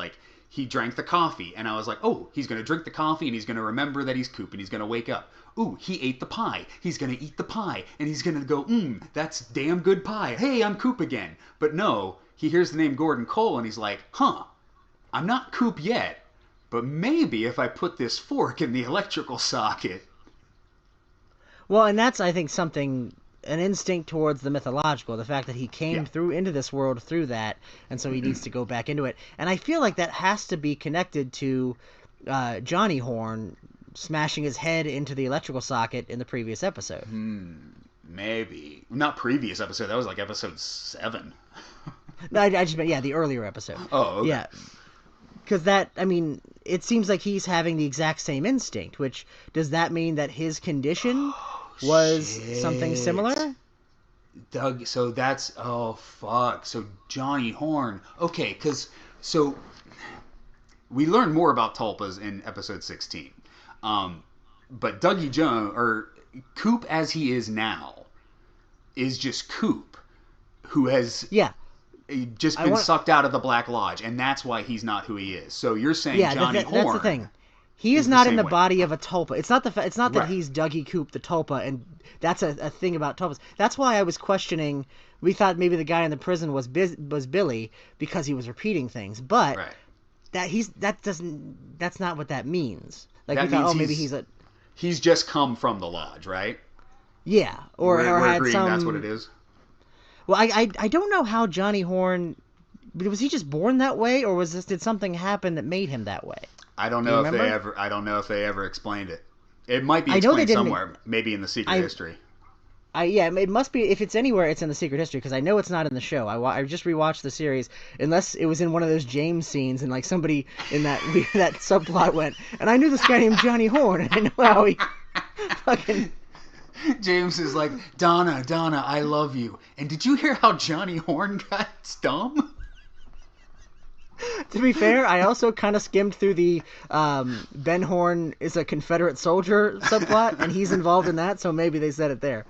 He drank the coffee, and I was like, oh, he's going to drink the coffee, and he's going to remember that he's Coop, and he's going to wake up. Ooh, he ate the pie. He's going to eat the pie, and he's going to go, that's damn good pie. Hey, I'm Coop again. But no, he hears the name Gordon Cole, and he's like, I'm not Coop yet, but maybe if I put this fork in the electrical socket. Well, and that's, I think, an instinct towards the mythological, the fact that he came into this world through that, and so he needs to go back into it. And I feel like that has to be connected to Johnny Horne smashing his head into the electrical socket in the previous episode. Maybe. Not previous episode, that was episode 7. No, I just meant, the earlier episode. Oh, okay. Yeah. Because it seems like he's having the exact same instinct, which, does that mean that his condition was something similar? Doug, so that's, so Johnny Horne. Okay, so we learn more about tulpas in episode 16. But Dougie Jones, or Coop as he is now, is just Coop, who has just been sucked out of the Black Lodge, and that's why he's not who he is. So you're saying Johnny Horne... That's the thing. He is not in the body of a tulpa. It's not that he's Dougie Coop the tulpa, and that's a thing about tulpas. That's why I was questioning. We thought maybe the guy in the prison was Billy because he was repeating things, but that's not what that means. We thought, maybe he's just come from the lodge, right? Yeah, or had agreeing some. That's what it is. Well, I don't know how Johnny Horne. Was he just born that way, or did something happen that made him that way? I don't know if they ever explained it. It might be explained somewhere, maybe in the Secret History. It must be. If it's anywhere, it's in the Secret History, because I know it's not in the show. I just rewatched the series, unless it was in one of those James scenes, and somebody in that subplot went, and I knew this guy named Johnny Horne, and I know how he fucking. James is like, Donna, I love you. And did you hear how Johnny Horne got dumb? To be fair, I also kind of skimmed through the Ben Horne is a Confederate soldier subplot, and he's involved in that, so maybe they said it there.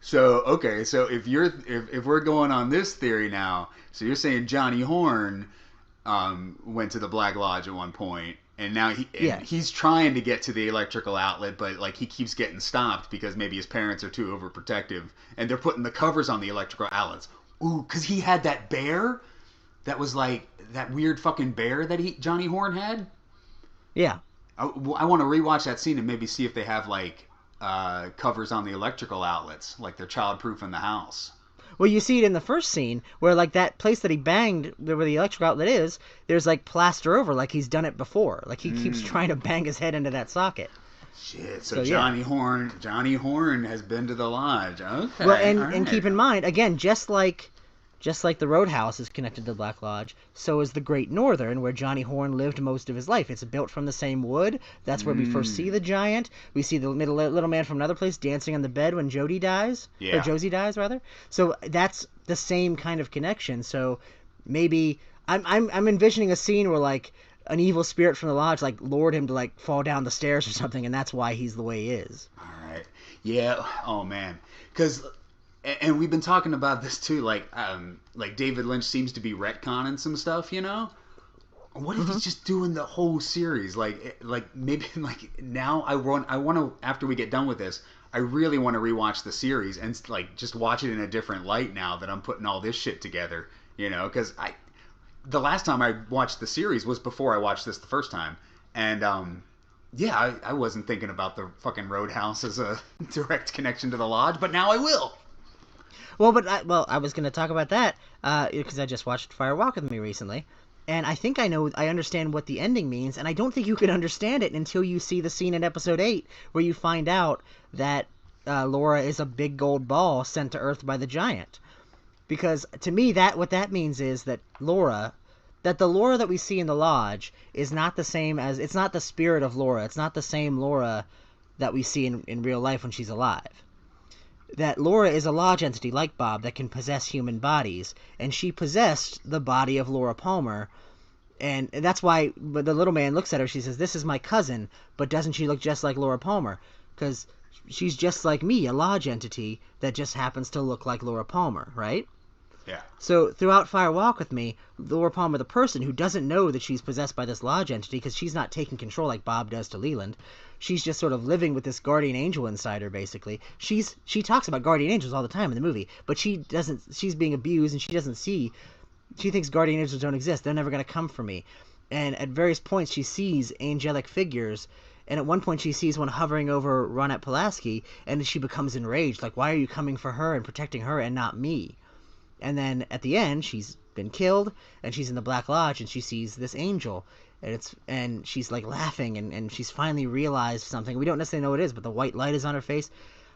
So if we're going on this theory now, so you're saying Johnny Horne went to the Black Lodge at one point, and now he's trying to get to the electrical outlet, but he keeps getting stopped because maybe his parents are too overprotective, and they're putting the covers on the electrical outlets. Ooh, because he had that bear. That was that weird fucking bear that Johnny Horne had? Yeah. I want to rewatch that scene and maybe see if they have covers on the electrical outlets, they're childproof in the house. Well, you see it in the first scene where, like, that place that he banged, where the electric outlet is, there's, like, plaster over, like he's done it before. Like, he keeps trying to bang his head into that socket. Shit, so Johnny Horne has been to the lodge. Okay. Well, and keep in mind, again, just like the Roadhouse is connected to the Black Lodge, so is the Great Northern, where Johnny Horne lived most of his life. It's built from the same wood. That's where we first see the giant. We see the little man from another place dancing on the bed when Jody dies. Yeah. Or Josie dies, rather. So that's the same kind of connection. So maybe I'm envisioning a scene where, like, an evil spirit from the lodge, like, lured him to, like, fall down the stairs or something, and that's why he's the way he is. All right. Yeah. Oh, man. Because... And we've been talking about this too, like David Lynch seems to be retconning some stuff, you know? What if he's just doing the whole series? Like maybe like now I want to, after we get done with this, I really want to rewatch the series and like just watch it in a different light now that I'm putting all this shit together, you know? Because the last time I watched the series was before I watched this the first time, and yeah, I wasn't thinking about the fucking Roadhouse as a direct connection to the lodge, but now I will. Well, I was going to talk about that because I just watched Fire Walk with Me recently, and I think I understand what the ending means, and I don't think you can understand it until you see the scene in episode 8 where you find out that Laura is a big gold ball sent to Earth by the giant. Because to me, what that means is that the Laura that we see in the lodge is not the same as, it's not the spirit of Laura. It's not the same Laura that we see in real life when she's alive. That Laura is a lodge entity like Bob that can possess human bodies, and she possessed the body of Laura Palmer, and that's why the little man looks at her, she says, "This is my cousin," but doesn't she look just like Laura Palmer? Because she's just like me, a lodge entity that just happens to look like Laura Palmer, right? Yeah. So throughout Fire Walk with Me, Laura Palmer, the person who doesn't know that she's possessed by this lodge entity because she's not taking control like Bob does to Leland, she's just sort of living with this guardian angel inside her, basically. She talks about guardian angels all the time in the movie, but she's being abused and she thinks guardian angels don't exist. They're never going to come for me. And at various points she sees angelic figures, and at one point she sees one hovering over Ronette Pulaski, and she becomes enraged, like, why are you coming for her and protecting her and not me? And then at the end, she's been killed, and she's in the Black Lodge, and she sees this angel, and she's like laughing, and she's finally realized something. We don't necessarily know what it is, but the white light is on her face.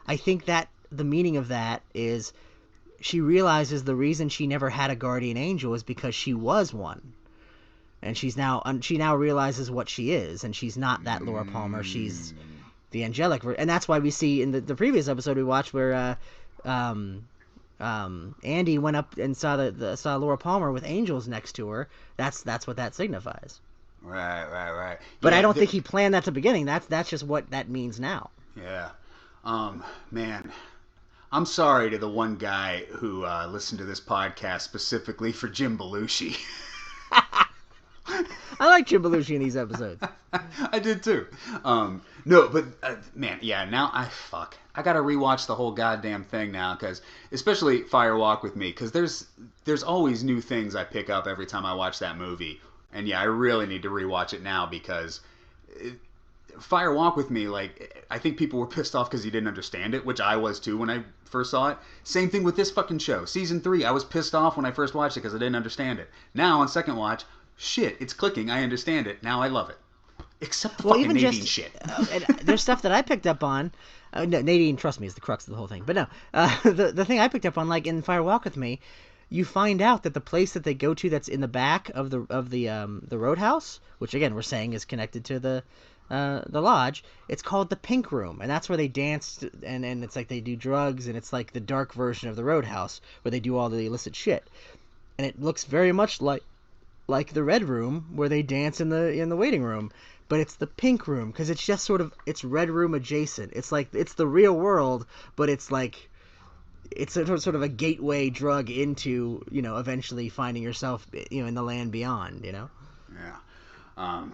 I think that the meaning of that is she realizes the reason she never had a guardian angel is because she was one, and she now realizes what she is, and she's not that Laura Palmer. She's the angelic, and that's why we see in the previous episode we watched where Andy went up and saw Laura Palmer with angels next to her. That's what that signifies. Right. But yeah, I don't think he planned that at the beginning. That's just what that means now. Yeah. Man, I'm sorry to the one guy who listened to this podcast specifically for Jim Belushi. I like Jim Belushi in these episodes. I did too. No, but man, yeah. Now I gotta rewatch the whole goddamn thing now, because especially Fire Walk with Me, because there's always new things I pick up every time I watch that movie, and yeah, I really need to rewatch it now because Fire Walk with Me, like, I think people were pissed off because you didn't understand it, which I was too when I first saw it. Same thing with this fucking show, season 3. I was pissed off when I first watched it because I didn't understand it. Now on second watch, shit, it's clicking. I understand it. Now I love it. Except the fucking Nadine shit. There's stuff that I picked up on. No, Nadine, trust me, is the crux of the whole thing. But no, the thing I picked up on, like in Fire Walk with Me, you find out that the place that they go to that's in the back of the Roadhouse, which again we're saying is connected to the lodge, it's called the Pink Room, and that's where they dance, and it's like they do drugs, and it's like the dark version of the Roadhouse where they do all the illicit shit, and it looks very much like the Red Room where they dance in the waiting room, but it's the Pink Room because it's just sort of, it's Red Room adjacent. It's like it's the real world, but it's like it's sort of a gateway drug into, eventually finding yourself, in the land beyond, Yeah.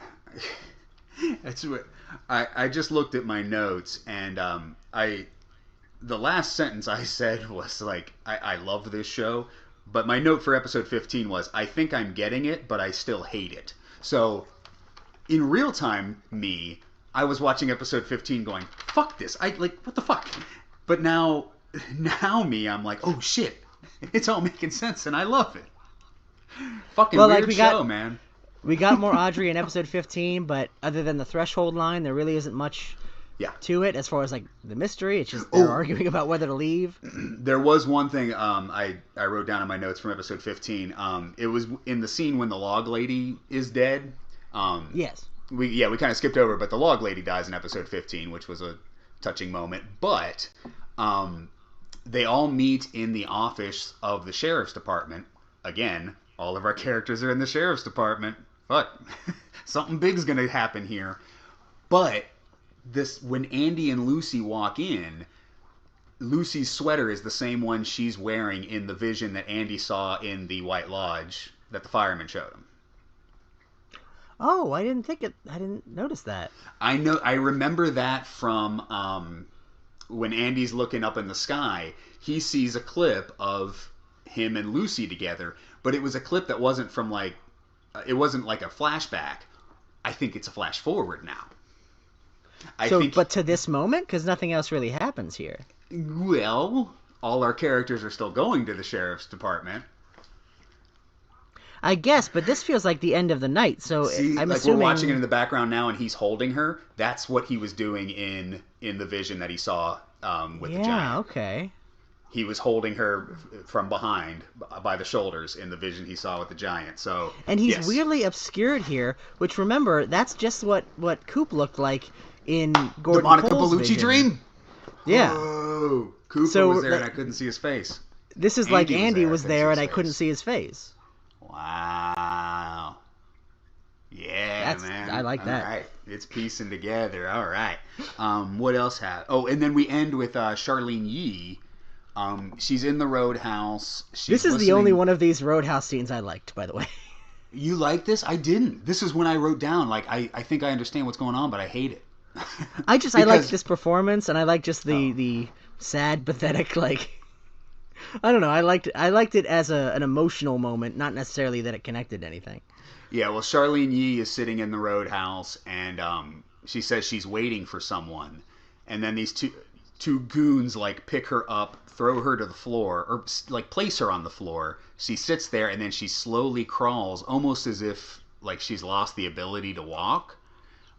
That's what I just looked at my notes, and the last sentence I said was like, I love this show, but my note for episode 15 was, I think I'm getting it, but I still hate it. So in real time, I was watching episode 15 going, fuck this, what the fuck? But now I'm like, oh shit, It's all making sense, and I love it. Fucking Well, weird show, man. We got more Audrey in episode 15, but other than the threshold line, there really isn't much to it as far as like the mystery. It's just they're arguing about whether to leave. There was one thing I wrote down in my notes from episode 15. It was in the scene when the log lady is dead. Yes. We kind of skipped over, but the log lady dies in episode 15, which was a touching moment. But they all meet in the office of the sheriff's department. Again, all of our characters are in the sheriff's department. Fuck. Something big's going to happen here. But when Andy and Lucy walk in, Lucy's sweater is the same one she's wearing in the vision that Andy saw in the White Lodge that the fireman showed him. Oh, I didn't notice that. I remember that from when Andy's looking up in the sky. He sees a clip of him and Lucy together, but it was a clip that wasn't from like it wasn't like a flashback. I think it's a flash forward now. But to this moment, because nothing else really happens here. Well, all our characters are still going to the sheriff's department. I guess, but this feels like the end of the night, so I'm assuming... we're watching it in the background now, and he's holding her. That's what he was doing in the vision that he saw with the giant. Yeah, okay. He was holding her from behind by the shoulders in the vision he saw with the giant. So, and he's weirdly obscured here, which, remember, that's just what Coop looked like in Gordon the Monica Cole's Bellucci vision. Dream? Yeah. Whoa. Cooper was there, and I couldn't see his face. This is like Andy was there, and I couldn't see his face. Wow. Yeah, man. I like that. All right. It's piecing together. All right. What else and then we end with Charlene Yi. She's in the Roadhouse. This is the only one of these Roadhouse scenes I liked, by the way. You like this? I didn't. This is when I wrote down, like, I think I understand what's going on, but I hate it. I liked this performance, and I like just the sad, pathetic, like... I don't know. I liked it as an emotional moment, not necessarily that it connected to anything. Yeah, well, Charlene Yi is sitting in the Roadhouse, and she says she's waiting for someone, and then these two goons like pick her up, throw her to the floor, or like place her on the floor. She sits there, and then she slowly crawls, almost as if like she's lost the ability to walk,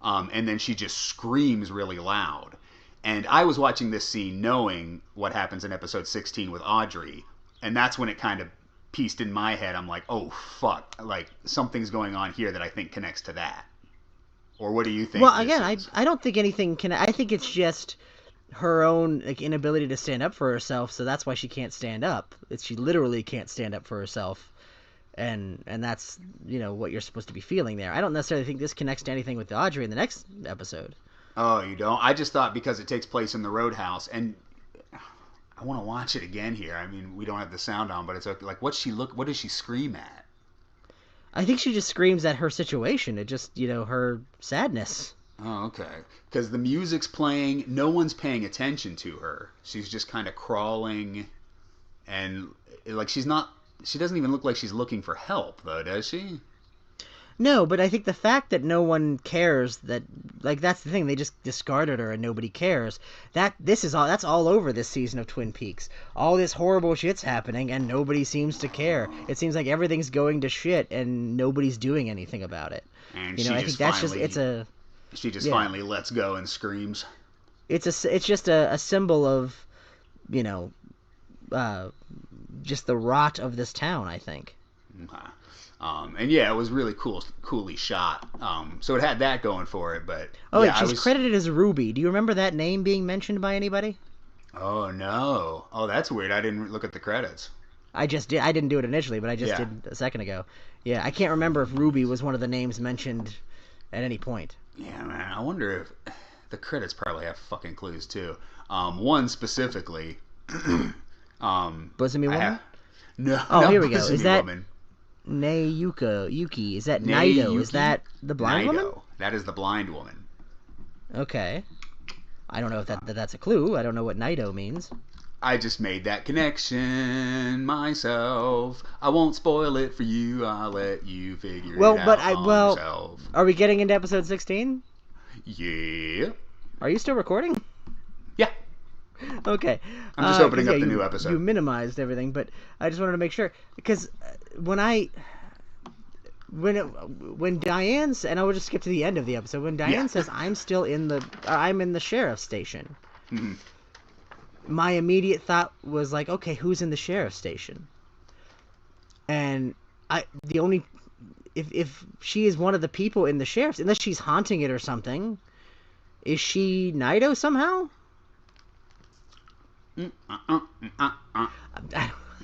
and then she just screams really loud. And I was watching this scene knowing what happens in episode 16 with Audrey, and that's when it kind of pieced in my head. I'm like, oh, fuck. Like, something's going on here that I think connects to that. Or what do you think? Well, again, I don't think anything can... I think it's just her own like inability to stand up for herself, so that's why she can't stand up. She literally can't stand up for herself, and that's, what you're supposed to be feeling there. I don't necessarily think this connects to anything with Audrey in the next episode. Oh, you don't? I just thought because it takes place in the Roadhouse, and I want to watch it again here. I mean, we don't have the sound on, but it's like, what does she scream at? I think she just screams at her situation. It just, her sadness. Oh, okay. Because the music's playing, no one's paying attention to her. She's just kind of crawling, and like she doesn't even look like she's looking for help, though, does she? No, but I think the fact that no one cares, that's the thing, they just discarded her and nobody cares. That's all over this season of Twin Peaks. All this horrible shit's happening and nobody seems to care. It seems like everything's going to shit and nobody's doing anything about it. And I think that's just she just finally lets go and screams. It's just a symbol of, just the rot of this town, I think. Okay. And yeah, it was really coolly shot. So it had that going for it, but she's credited as Ruby. Do you remember that name being mentioned by anybody? Oh no! Oh, that's weird. I didn't look at the credits. I just did. I didn't do it initially, but I just did a second ago. Yeah, I can't remember if Ruby was one of the names mentioned at any point. Yeah, man. I wonder if the credits probably have fucking clues too. One specifically. Bosomy Woman? No. Oh, here we go. Bosomy Is that Woman. Yuki? Is that Naido? Is that the blind woman? That is the blind woman. Okay. I don't know if that's a clue. I don't know what Naido means. I just made that connection myself. I won't spoil it for you. I'll let you figure it out yourself. Are we getting into episode 16? Yeah. Are you still recording? Yeah. Okay. I'm just opening 'cause, up yeah, the new episode. You minimized everything, but I just wanted to make sure because when Diane and I will just skip to the end of the episode when Diane says I'm in the sheriff's station. Mm-hmm. My immediate thought was like, okay, who's in the sheriff's station? And if she is one of the people in the sheriff's, unless she's haunting it or something, is she Naito somehow?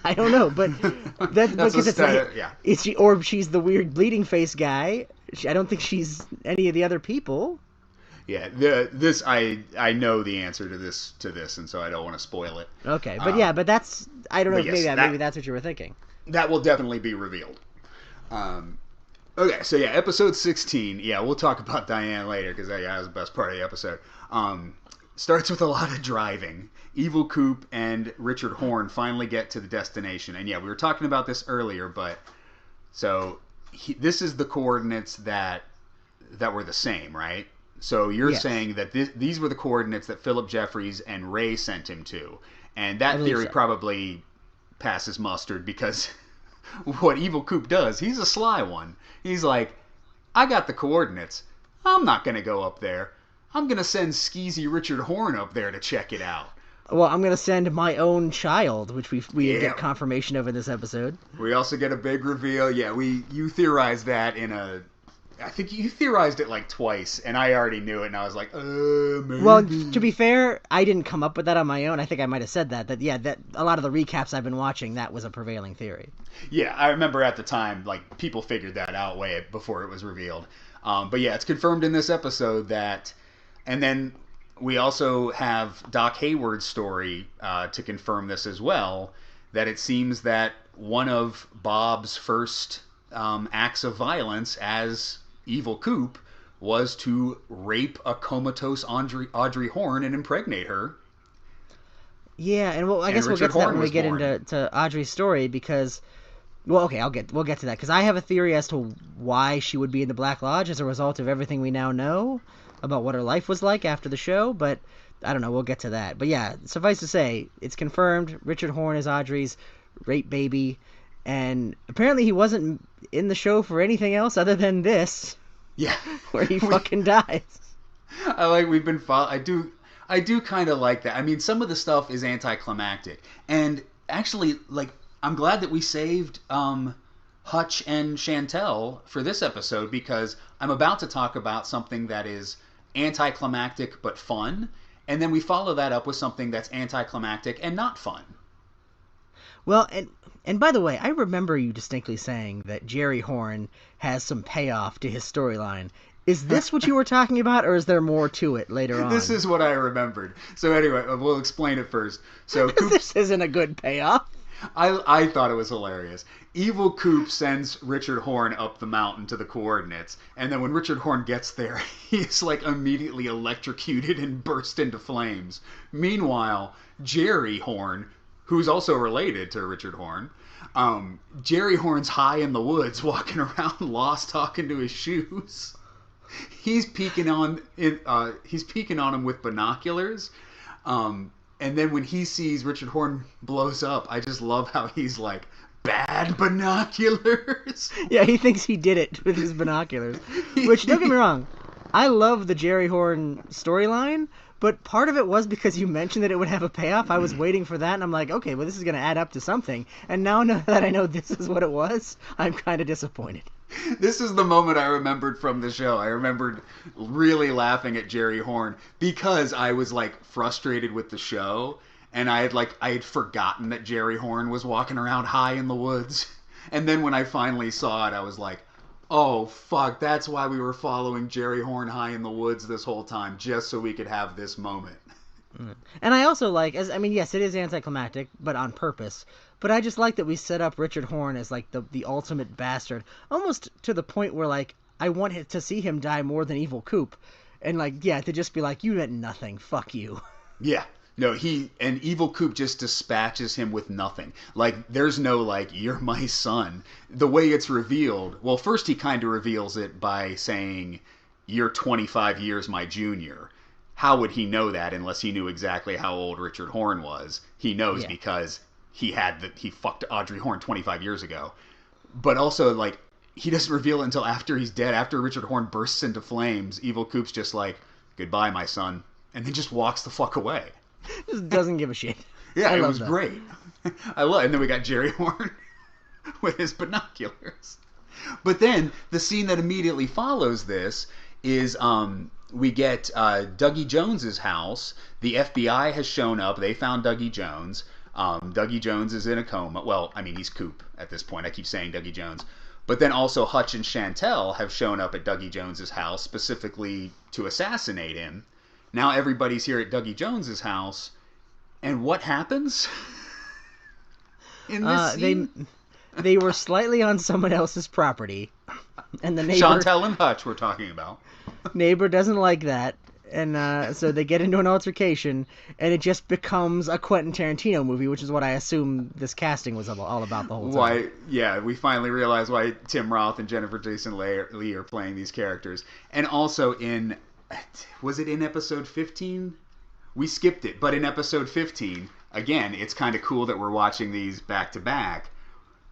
I don't know, but that's because it's like, is she, or she's the weird bleeding face guy. I don't think she's any of the other people. Yeah, I know the answer to this, and so I don't want to spoil it. Okay, but but that's, I don't know, maybe that's what you were thinking. That will definitely be revealed. Okay, so yeah, episode 16. Yeah, we'll talk about Diane later because that was the best part of the episode. Starts with a lot of driving. Evil Coop and Richard Horne finally get to the destination, and yeah, we were talking about this earlier, but so this is the coordinates that were the same, right? So you're saying that these were the coordinates that Phillip Jeffries and Ray sent him to, and that theory probably passes mustard because what Evil Coop does, he's a sly one. He's like, I got the coordinates. I'm not going to go up there. I'm going to send skeezy Richard Horne up there to check it out. Well, I'm going to send my own child, which we get confirmation of in this episode. We also get a big reveal. Yeah, you theorized that I think you theorized it like twice, and I already knew it, and I was like, maybe. Well, to be fair, I didn't come up with that on my own. I think I might have said that a lot of the recaps I've been watching, that was a prevailing theory. Yeah, I remember at the time, like, people figured that out way before it was revealed. But yeah, it's confirmed in this episode that, and then we also have Doc Hayward's story to confirm this as well, that it seems that one of Bob's first acts of violence as Evil Coop was to rape a comatose Audrey Horne and impregnate her. Yeah, and I guess we'll get to that when we get into Audrey's story because, well, okay, we'll get to that because I have a theory as to why she would be in the Black Lodge as a result of everything we now know about what her life was like after the show, but I don't know, we'll get to that. But yeah, suffice to say, it's confirmed Richard Horne is Audrey's rape baby, and apparently he wasn't in the show for anything else other than this. Yeah. Where he fucking dies. I do kind of like that. I mean, some of the stuff is anticlimactic. And actually, like, I'm glad that we saved Hutch and Chantel for this episode because I'm about to talk about something that is anticlimactic but fun. And then we follow that up with something that's anticlimactic and not fun. Well, and by the way, I remember you distinctly saying that Jerry Horne has some payoff to his storyline. Is this what you were talking about, or is there more to it later on? This is what I remembered. So anyway, we'll explain it first. So Coop, this isn't a good payoff. I thought it was hilarious. Evil Coop sends Richard Horne up the mountain to the coordinates, and then when Richard Horne gets there, he's like immediately electrocuted and burst into flames. Meanwhile, Jerry Horne, who's also related to Richard Horne, Jerry Horne's high in the woods, walking around lost, talking to his shoes. He's peeking on him with binoculars. And then when he sees Richard Horne blows up, I just love how he's like, bad binoculars. Yeah, he thinks he did it with his binoculars. Which, don't get me wrong, I love the Jerry Horne storyline, but part of it was because you mentioned that it would have a payoff. I was waiting for that, and I'm like, okay, well, this is going to add up to something. And now that I know this is what it was, I'm kind of disappointed. This is the moment I remembered from the show. I remembered really laughing at Jerry Horne because I was like frustrated with the show, and I had forgotten that Jerry Horne was walking around high in the woods. And then when I finally saw it, I was like, oh fuck, that's why we were following Jerry Horne high in the woods this whole time, just so we could have this moment. And I also like, yes, it is anticlimactic, but on purpose. But I just like that we set up Richard Horne as like the ultimate bastard, almost to the point where like I want to see him die more than Evil Coop, and like to just be like, you meant nothing, fuck you. Yeah, no, and Evil Coop just dispatches him with nothing. Like there's no like, you're my son. The way it's revealed, well, first he kind of reveals it by saying, you're 25 years my junior. how would he know that unless he knew exactly how old Richard Horne was? He knows because he fucked Audrey Horne 25 years ago. But also, like, he doesn't reveal it until after he's dead. After Richard Horne bursts into flames, Evil Coop's just like, "Goodbye, my son," and then just walks the fuck away. Just doesn't give a shit. Yeah, it was great. And then we got Jerry Horne with his binoculars. But then the scene that immediately follows this is we get Dougie Jones's house. The FBI has shown up. They found Dougie Jones. Dougie Jones is in a coma. Well, I mean, he's Coop at this point. I keep saying Dougie Jones. But then also Hutch and Chantel have shown up at Dougie Jones's house specifically to assassinate him. Now everybody's here at Dougie Jones's house. And what happens in this scene? They were slightly on someone else's property. And the neighbor... Chantel and Hutch we're talking about. Neighbor doesn't like that. And so they get into an altercation, and it just becomes a Quentin Tarantino movie, which is what I assume this casting was all about the whole time. We finally realize why Tim Roth and Jennifer Jason Leigh are playing these characters. And also was it in episode 15? We skipped it, but in episode 15, again, it's kind of cool that we're watching these back to back.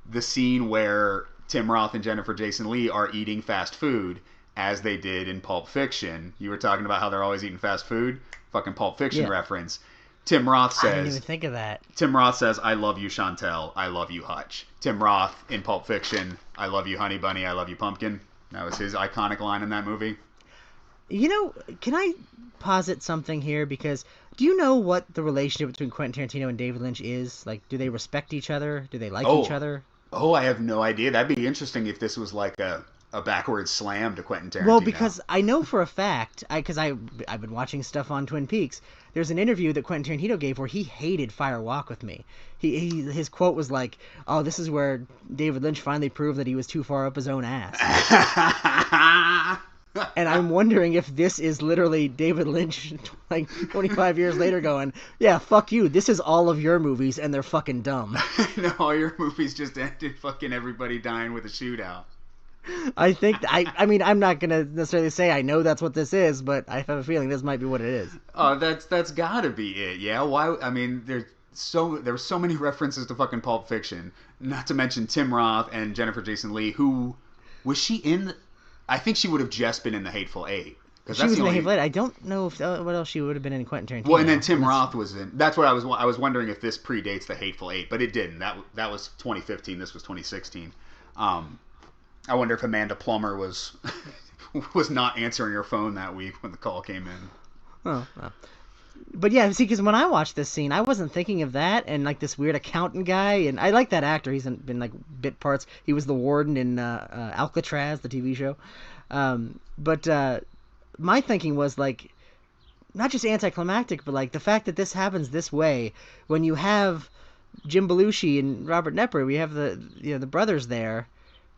The scene where Tim Roth and Jennifer Jason Leigh are eating fast food, as they did in Pulp Fiction. You were talking about how they're always eating fast food? Fucking Pulp Fiction reference. Tim Roth says... I didn't even think of that. Tim Roth says, "I love you, Chantel. I love you, Hutch." Tim Roth in Pulp Fiction, "I love you, Honey Bunny. I love you, Pumpkin." That was his iconic line in that movie. You know, can I posit something here? Because do you know what the relationship between Quentin Tarantino and David Lynch is? Like, do they respect each other? Do they like each other? Oh, I have no idea. That'd be interesting if this was like a backward slam to Quentin Tarantino. Well, because I know for a fact, because I've been watching stuff on Twin Peaks, there's an interview that Quentin Tarantino gave where he hated Fire Walk with Me. His quote was like, "Oh, this is where David Lynch finally proved that he was too far up his own ass." And I'm wondering if this is literally David Lynch, like 25 years later, going, "Yeah, fuck you. This is all of your movies, and they're fucking dumb." No, all your movies just ended fucking everybody dying with a shootout. I think, I mean, I'm not going to necessarily say I know that's what this is, but I have a feeling this might be what it is. Oh, that's gotta be it, yeah? Why? I mean, there were so many references to fucking Pulp Fiction, not to mention Tim Roth and Jennifer Jason Leigh, who, was she in, I think she would have just been in The Hateful Eight. She was in The Hateful Eight. I don't know what else she would have been in Quentin Tarantino. Well, and then Tim Roth was in, that's what I was wondering if this predates The Hateful Eight, but it didn't. That was 2015, this was 2016. I wonder if Amanda Plummer was not answering her phone that week when the call came in. Oh, well. But yeah, see, because when I watched this scene, I wasn't thinking of that and like this weird accountant guy, and I like that actor. He's been like bit parts. He was the warden in Alcatraz, the TV show. But my thinking was like not just anticlimactic, but like the fact that this happens this way when you have Jim Belushi and Robert Knepper, we have the brothers there.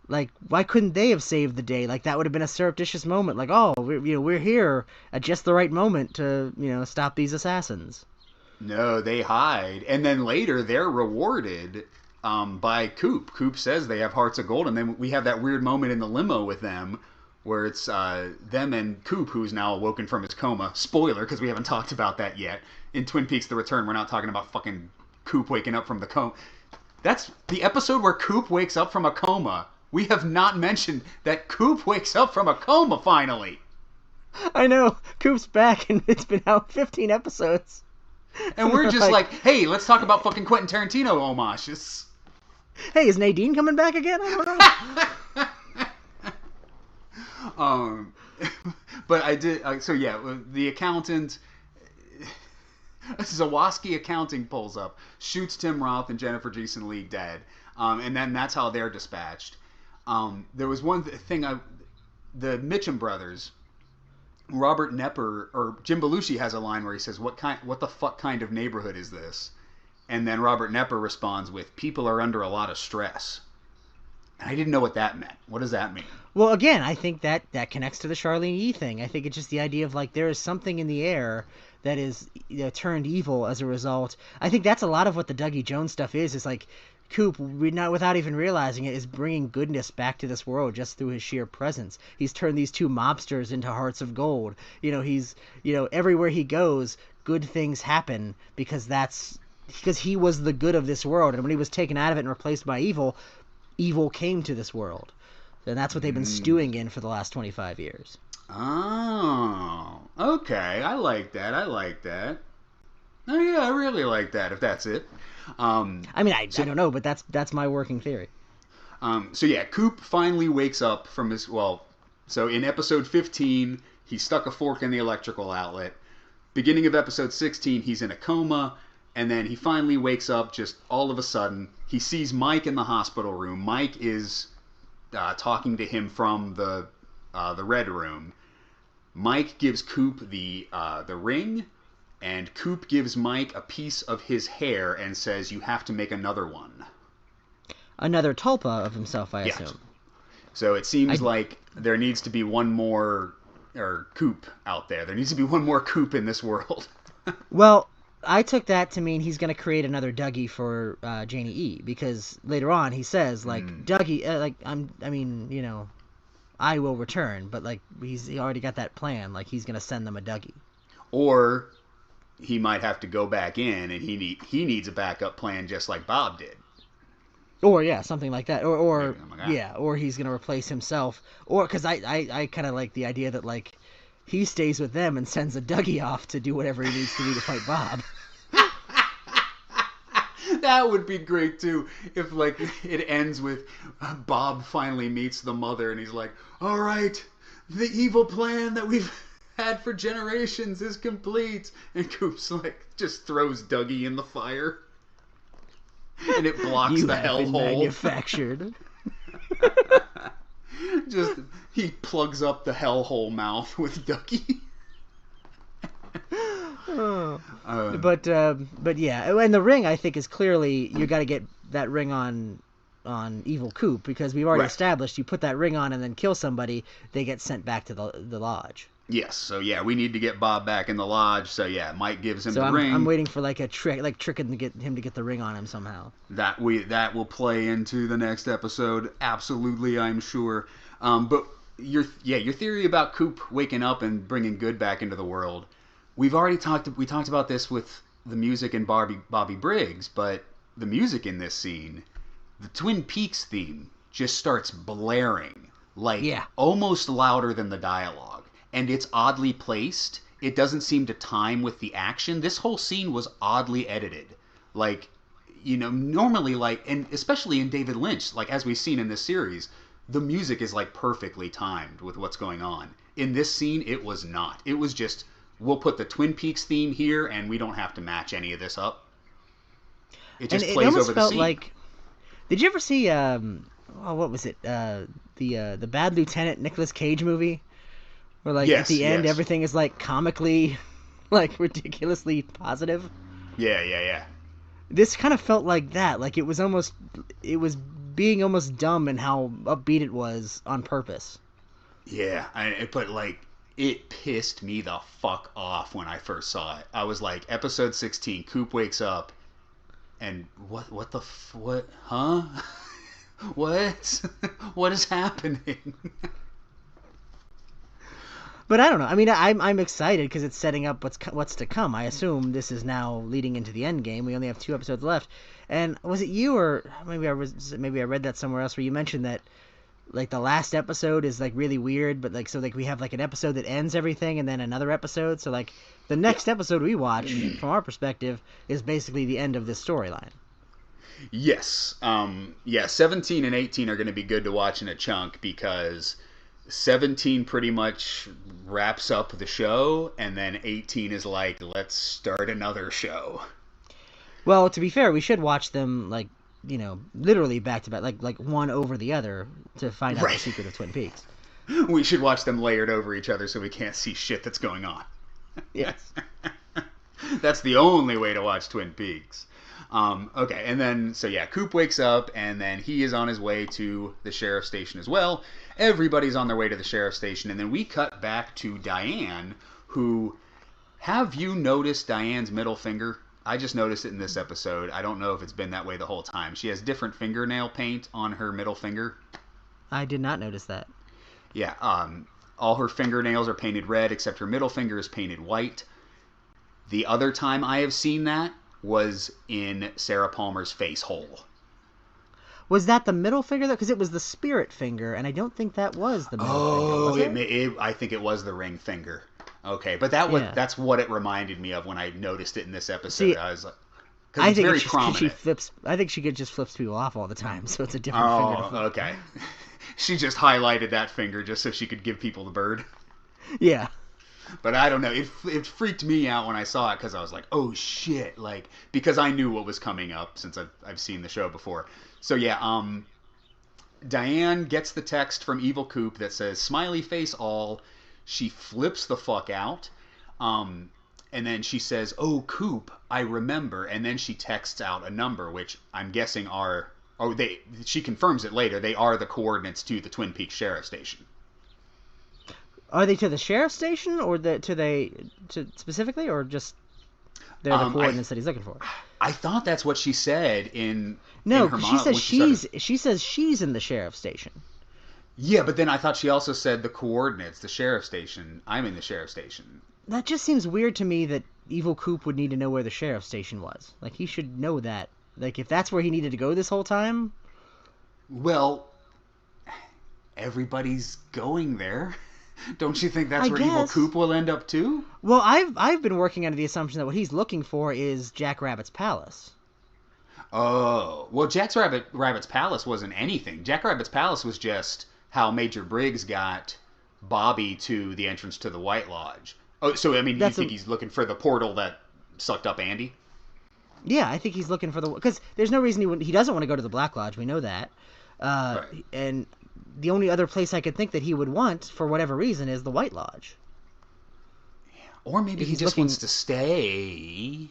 Like, why couldn't they have saved the day? Like, that would have been a surreptitious moment. Like, oh, we're here at just the right moment to, stop these assassins. No, they hide. And then later, they're rewarded by Coop. Coop says they have hearts of gold. And then we have that weird moment in the limo with them where it's them and Coop, who's now awoken from his coma. Spoiler, because we haven't talked about that yet. In Twin Peaks The Return, we're not talking about fucking Coop waking up from the coma. That's the episode where Coop wakes up from a coma. We have not mentioned that Coop wakes up from a coma finally. I know. Coop's back, and it's been out 15 episodes. And we're just like, hey, let's talk about fucking Quentin Tarantino homages. Hey, is Nadine coming back again? I don't know. But I did... so, yeah, the accountant... Zawoski Accounting pulls up, shoots Tim Roth and Jennifer Jason Leigh dead. And then that's how they're dispatched. There was one thing the Mitchum brothers, Robert Knepper or Jim Belushi has a line where he says, what the fuck kind of neighborhood is this? And then Robert Knepper responds with, "People are under a lot of stress." And I didn't know what that meant. What does that mean? Well, again, I think that connects to the Charlene Yi thing. I think it's just the idea of like there is something in the air that is turned evil as a result. I think that's a lot of what the Dougie Jones stuff is like Coop, without even realizing it, is bringing goodness back to this world just through his sheer presence. He's turned these two mobsters into hearts of gold. He's everywhere he goes, good things happen because he was the good of this world, and when he was taken out of it and replaced by evil, evil came to this world. And that's what they've been stewing in for the last 25 years. Oh, okay. I like that. Oh, yeah, I really like that, if that's it. I don't know, but that's my working theory. So, yeah, Coop finally wakes up from his... so in episode 15, he stuck a fork in the electrical outlet. Beginning of episode 16, he's in a coma. And then he finally wakes up just all of a sudden. He sees Mike in the hospital room. Mike is... talking to him from the red room. Mike gives Coop the ring, and Coop gives Mike a piece of his hair and says, "You have to make another one." Another tulpa of himself, I assume. So it seems like there needs to be one more Coop out there. There needs to be one more Coop in this world. Well, I took that to mean he's going to create another Dougie for Janie E, because later on he says, Dougie, I will return, but he already got that plan, he's going to send them a Dougie. Or he might have to go back in, and he needs a backup plan just like Bob did. Or something like that. Or he's going to replace himself. Or because I kind of like the idea that he stays with them and sends a Dougie off to do whatever he needs to do to fight Bob. That would be great too, if it ends with Bob finally meets the mother and he's like, "All right, the evil plan that we've had for generations is complete," and Coop's just throws Dougie in the fire, and it blocks the hellhole. Manufactured. He plugs up the hellhole mouth with Dougie. But yeah, and the ring I think is clearly you got to get that ring on evil Coop, because we've already established you put that ring on and then kill somebody, they get sent back to the lodge. Yes, so yeah, we need to get Bob back in the lodge. So yeah, Mike gives him the ring. I'm waiting for a trick, tricking to get him to get the ring on him somehow. That will play into the next episode, absolutely, I'm sure. But your theory about Coop waking up and bringing good back into the world. We talked about this with the music in Bobby Briggs, but the music in this scene, the Twin Peaks theme just starts blaring, almost louder than the dialogue. And it's oddly placed. It doesn't seem to time with the action. This whole scene was oddly edited. Normally, and especially in David Lynch, as we've seen in this series, the music is perfectly timed with what's going on. In this scene, it was not. It was just, we'll put the Twin Peaks theme here, and we don't have to match any of this up. It just plays over the scene. Did you ever see what was it? The Bad Lieutenant Nicolas Cage movie, where at the end everything is comically, ridiculously positive. Yeah. This kind of felt like that. It was being almost dumb in how upbeat it was on purpose. Yeah, but it pissed me the fuck off when I first saw it. I was episode 16, Coop wakes up, and what, huh? What is happening? But I don't know. I mean, I'm excited because it's setting up what's to come. I assume this is now leading into the end game. We only have 2 episodes left. And was it you, or maybe I read that somewhere else, where you mentioned that the last episode is really weird, but we have an episode that ends everything and then another episode. So the next episode we watch from our perspective is basically the end of this storyline. Yes. 17 and 18 are going to be good to watch in a chunk, because 17 pretty much wraps up the show, and then 18 is let's start another show. Well, to be fair, we should watch them literally back to back, like one over the other, to find out the secret of Twin Peaks. We should watch them layered over each other so we can't see shit that's going on. Yes. That's the only way to watch Twin Peaks. Okay, and then, Coop wakes up, and then he is on his way to the sheriff's station as well. Everybody's on their way to the sheriff's station, and then we cut back to Diane, who Have you noticed Diane's middle finger? I just noticed it in this episode. I don't know if it's been that way the whole time. She has different fingernail paint on her middle finger. I did not notice that. Yeah, all her fingernails are painted red, except her middle finger is painted white. The other time I have seen that was in Sarah Palmer's face hole. Was that the middle finger, though? Because it was the spirit finger, and I don't think that was the middle finger. Was it? I think it was the ring finger. Okay, but that's what it reminded me of when I noticed it in this episode. See, I was like, because it's very prominent. I think she just flips people off all the time, so it's a different finger. Oh, okay. She just highlighted that finger just so she could give people the bird. Yeah. But I don't know. It freaked me out when I saw it because I was like, oh shit, like, because I knew what was coming up since I've seen the show before. So yeah, Diane gets the text from Evil Coop that says smiley face all. She flips the fuck out. And then she says, oh, Coop, I remember. And then she texts out a number, which I'm guessing are... she confirms it later. They are the coordinates to the Twin Peaks Sheriff Station. Are they to the sheriff station, or to specifically, or just they're the coordinates that he's looking for? I thought that's what she said in her monologue. She says she's in the sheriff station. Yeah, but then I thought she also said the coordinates, the sheriff station. I'm in the sheriff station. That just seems weird to me that Evil Coop would need to know where the sheriff station was. Like, he should know that. Like, if that's where he needed to go this whole time. Well, everybody's going there. Don't you think that's where Evil Coop will end up too? Well, I've been working under the assumption that what he's looking for is Jack Rabbit's palace. Oh, well, Jack Rabbit's palace wasn't anything. Jack Rabbit's palace was just how Major Briggs got Bobby to the entrance to the White Lodge. Oh, so I mean, you think he's looking for the portal that sucked up Andy? Yeah, I think he's looking for because there's no reason he doesn't want to go to the Black Lodge. We know that, right. And the only other place I could think that he would want, for whatever reason, is the White Lodge. Or maybe he just wants to stay.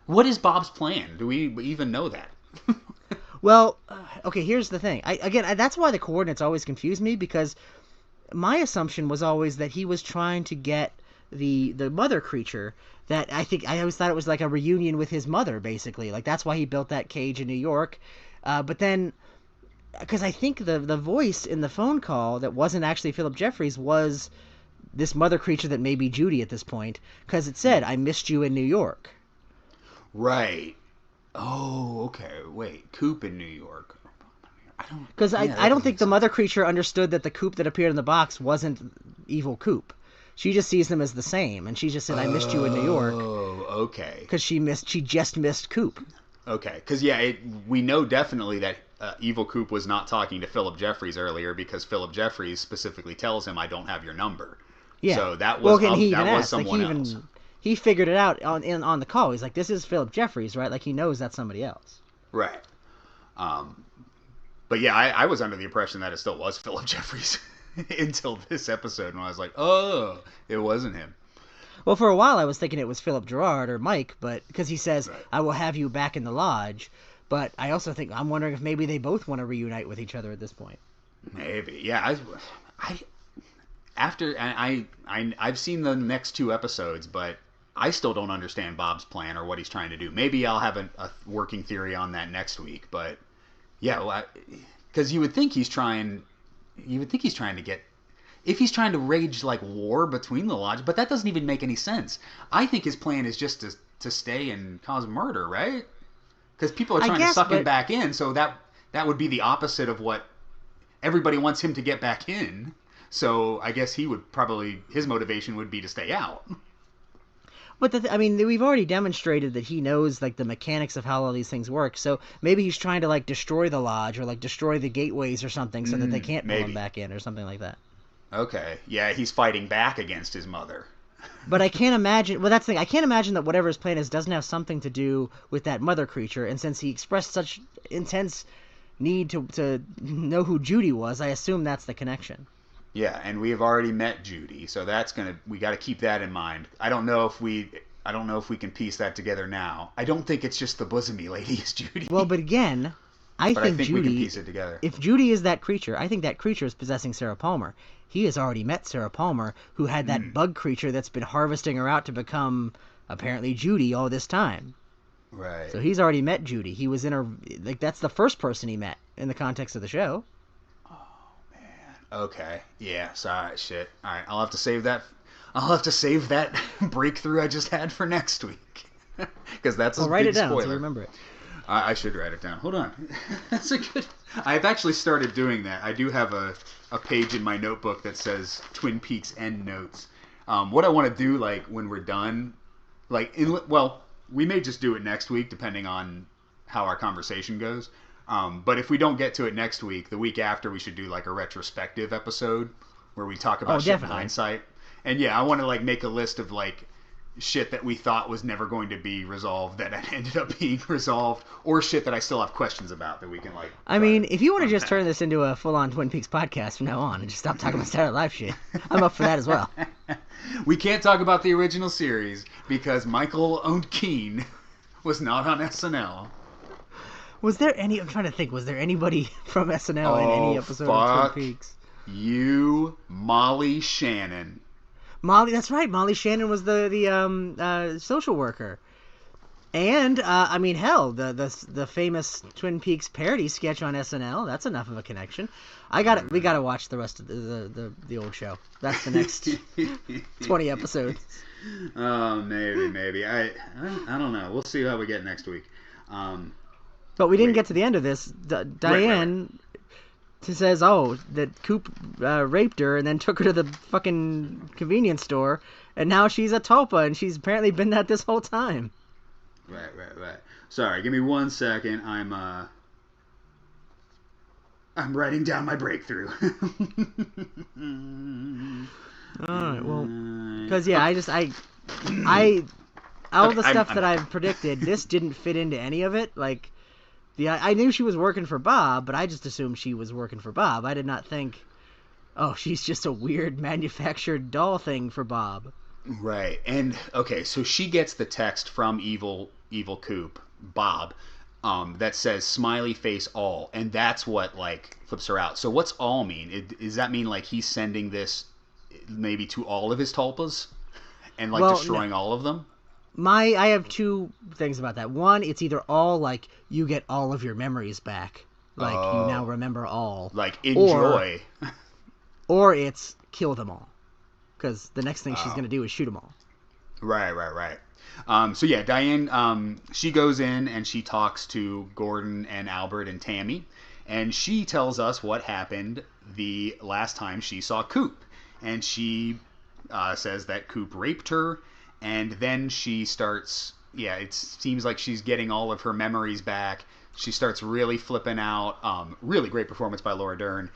What is Bob's plan? Do we even know that? Well, okay, here's the thing. That's why the coordinates always confuse me, because my assumption was always that he was trying to get the mother creature. That I always thought it was like a reunion with his mother, basically. Like, that's why he built that cage in New York. But then, because I think the voice in the phone call that wasn't actually Phillip Jeffries was this mother creature that may be Judy at this point, because it said, I missed you in New York. Right. Oh, okay. Wait, Coop in New York. Because I don't think the mother creature understood that the Coop that appeared in the box wasn't Evil Coop. She just sees them as the same, and she just said, I missed you in New York. Oh, okay. Because she just missed Coop. Okay, because we know definitely that Evil Coop was not talking to Phillip Jeffries earlier, because Phillip Jeffries specifically tells him, I don't have your number. Yeah. So that was, someone else. He figured it out on the call. He's like, this is Phillip Jeffries, right? Like, he knows that's somebody else. Right. But yeah, I was under the impression that it still was Phillip Jeffries until this episode, when I was like, oh, it wasn't him. Well, for a while I was thinking it was Philip Gerard or Mike, but because he says, right, I will have you back in the lodge. But I also think, I'm wondering if maybe they both want to reunite with each other at this point. Maybe. Yeah, I've seen the next two episodes, but I still don't understand Bob's plan or what he's trying to do. Maybe I'll have a working theory on that next week. But yeah, because you would think he's trying to get, if he's trying to rage like war between the lodge, but that doesn't even make any sense. I think his plan is just to stay and cause murder, right? Because people are trying to suck him back in, so that would be the opposite of what everybody wants him to get back in. So I guess his motivation would be to stay out. But we've already demonstrated that he knows like the mechanics of how all these things work. So maybe he's trying to like destroy the lodge or like destroy the gateways or something, so that they can't pull him back in or something like that. Okay, yeah, he's fighting back against his mother. But I can't imagine. Well, that's the thing. I can't imagine that whatever his plan is doesn't have something to do with that mother creature. And since he expressed such intense need to know who Judy was, I assume that's the connection. Yeah, and we have already met Judy, so we got to keep that in mind. I don't know if we can piece that together now. I don't think it's just the bosomy lady is Judy. Well, but again, I but think I think Judy, we can piece it together. If Judy is that creature, I think that creature is possessing Sarah Palmer. He has already met Sarah Palmer, who had that bug creature that's been harvesting her out to become, apparently, Judy all this time. Right. So he's already met Judy. He was in her... Like, that's the first person he met in the context of the show. Oh, man. Okay. Yeah, sorry, shit. All right, I'll have to save that breakthrough I just had for next week. Because that's a write big it down spoiler. so you remember it. I should write it down. Hold on. That's a good... I've actually started doing that. I do have a page in my notebook that says Twin Peaks End Notes. What I want to do, like, when we're done, like, we may just do it next week, depending on how our conversation goes. But if we don't get to it next week, the week after, we should do, like, a retrospective episode where we talk about shit in hindsight. And, yeah, I want to, like, make a list of, like, shit that we thought was never going to be resolved that ended up being resolved, or shit that I still have questions about that we can, like... I mean, if you want to just turn this into a full-on Twin Peaks podcast from now on and just stop talking about Saturday Night Live shit, I'm up for that as well. We can't talk about the original series because Michael O'Keefe was not on SNL. Was there any... I'm trying to think. Was there anybody from SNL in any episode of Twin Peaks? You, Molly Shannon. Molly, that's right. Molly Shannon was the social worker, and I mean, hell, the famous Twin Peaks parody sketch on SNL. That's enough of a connection. We gotta watch the rest of the old show. That's the next 20 episodes. Oh, maybe. I don't know. We'll see how we get next week. But we didn't get to the end of this. Diane. Right. She says, that Coop raped her and then took her to the fucking convenience store, and now she's a tulpa, and she's apparently been that this whole time. Right. Sorry, give me 1 second. I'm writing down my breakthrough. Alright, well, because, yeah, all the stuff that I've predicted, this didn't fit into any of it, like... I knew she was working for Bob, but I just assumed she was working for Bob. I did not think, she's just a weird manufactured doll thing for Bob. Right. And, okay, so she gets the text from evil Coop, Bob, that says smiley face all, and that's what, like, flips her out. So what's all mean? Does that mean, like, he's sending this maybe to all of his tulpas and, like, destroying all of them? I have two things about that. One, it's either all, like, you get all of your memories back. Like, you now remember all. Like, enjoy. Or it's kill them all. Because the next thing she's going to do is shoot them all. Right. So, yeah, Diane, she goes in and she talks to Gordon and Albert and Tammy. And she tells us what happened the last time she saw Coop. And she says that Coop raped her. And then she starts, it seems like she's getting all of her memories back. She starts really flipping out. Really great performance by Laura Dern.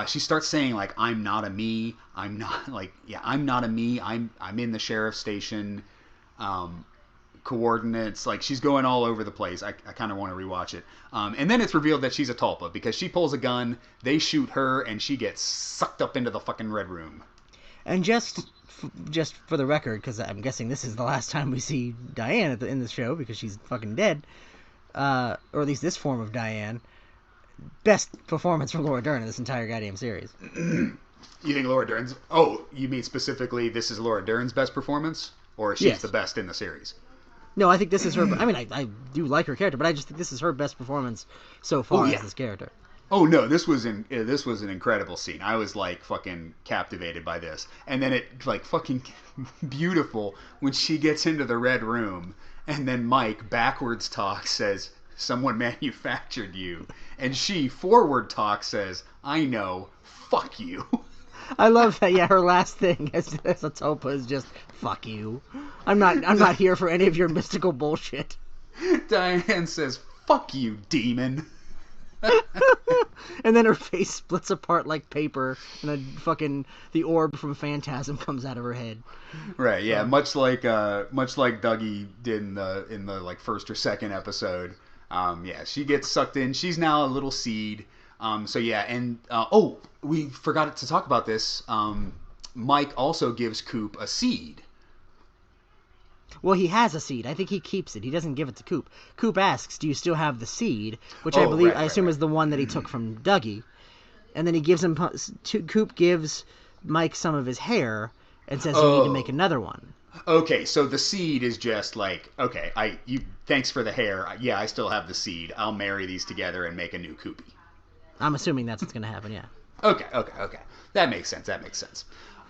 She starts saying, like, I'm not a me. I'm not, like, I'm not a me. I'm in the sheriff's station. Coordinates. Like, she's going all over the place. I kind of want to rewatch it. And then it's revealed that she's a tulpa because she pulls a gun, they shoot her, and she gets sucked up into the fucking Red Room. And just for the record, because I'm guessing this is the last time we see Diane in the show because she's fucking dead, or at least this form of Diane, best performance from Laura Dern in this entire goddamn series. You think Laura Dern's... Oh, you mean specifically this is Laura Dern's best performance? Or she's the best in the series? No, I think this is her... I mean, I do like her character, but I just think this is her best performance so far as this character. Oh no, this was an incredible scene. I was like fucking captivated by this. And then it like fucking beautiful when she gets into the Red Room and then Mike backwards talk says someone manufactured you and she forward talk says I know, fuck you. I love that. Yeah, her last thing as a tulpa is just fuck you. I'm not here for any of your mystical bullshit. Diane says fuck you, demon. And then her face splits apart like paper, and the orb from Phantasm comes out of her head. Right, yeah, much like Dougie did in the like first or second episode. She gets sucked in. She's now a little seed. We forgot to talk about this. Mike also gives Coop a seed. Well, he has a seed. I think he keeps it. He doesn't give it to Coop. Coop asks, "Do you still have the seed?" Which I assume is the one that he took from Dougie. And then he gives him. Coop gives Mike some of his hair and says, "You need to make another one." Okay, so the seed is just like, okay, thanks for the hair. Yeah, I still have the seed. I'll marry these together and make a new Coopy. I'm assuming that's what's going to happen. Yeah. Okay. That makes sense.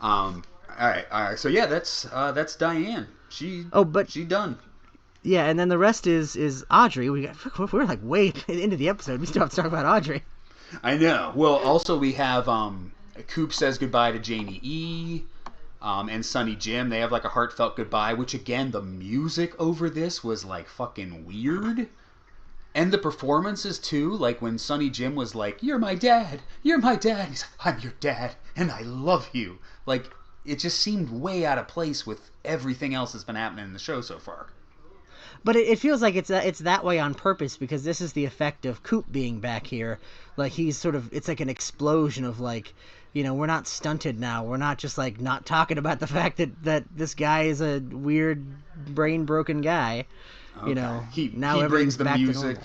All right. So yeah, that's Diane. She's done. Yeah, and then the rest is Audrey. We're like way into the episode. We still have to talk about Audrey. I know. Well, also we have Coop says goodbye to Janie E. And Sonny Jim. They have like a heartfelt goodbye, which again, the music over this was like fucking weird. And the performances too, like when Sonny Jim was like, "You're my dad. He's like, "I'm your dad, and I love you." Like, it just seemed way out of place with everything else that's been happening in the show so far. But it feels like it's that way on purpose, because this is the effect of Coop being back here. Like, he's sort of, it's like an explosion of like, we're not stunted now. We're not just like not talking about the fact that this guy is a weird brain broken guy. Okay. He everything's brings the back music. to normal.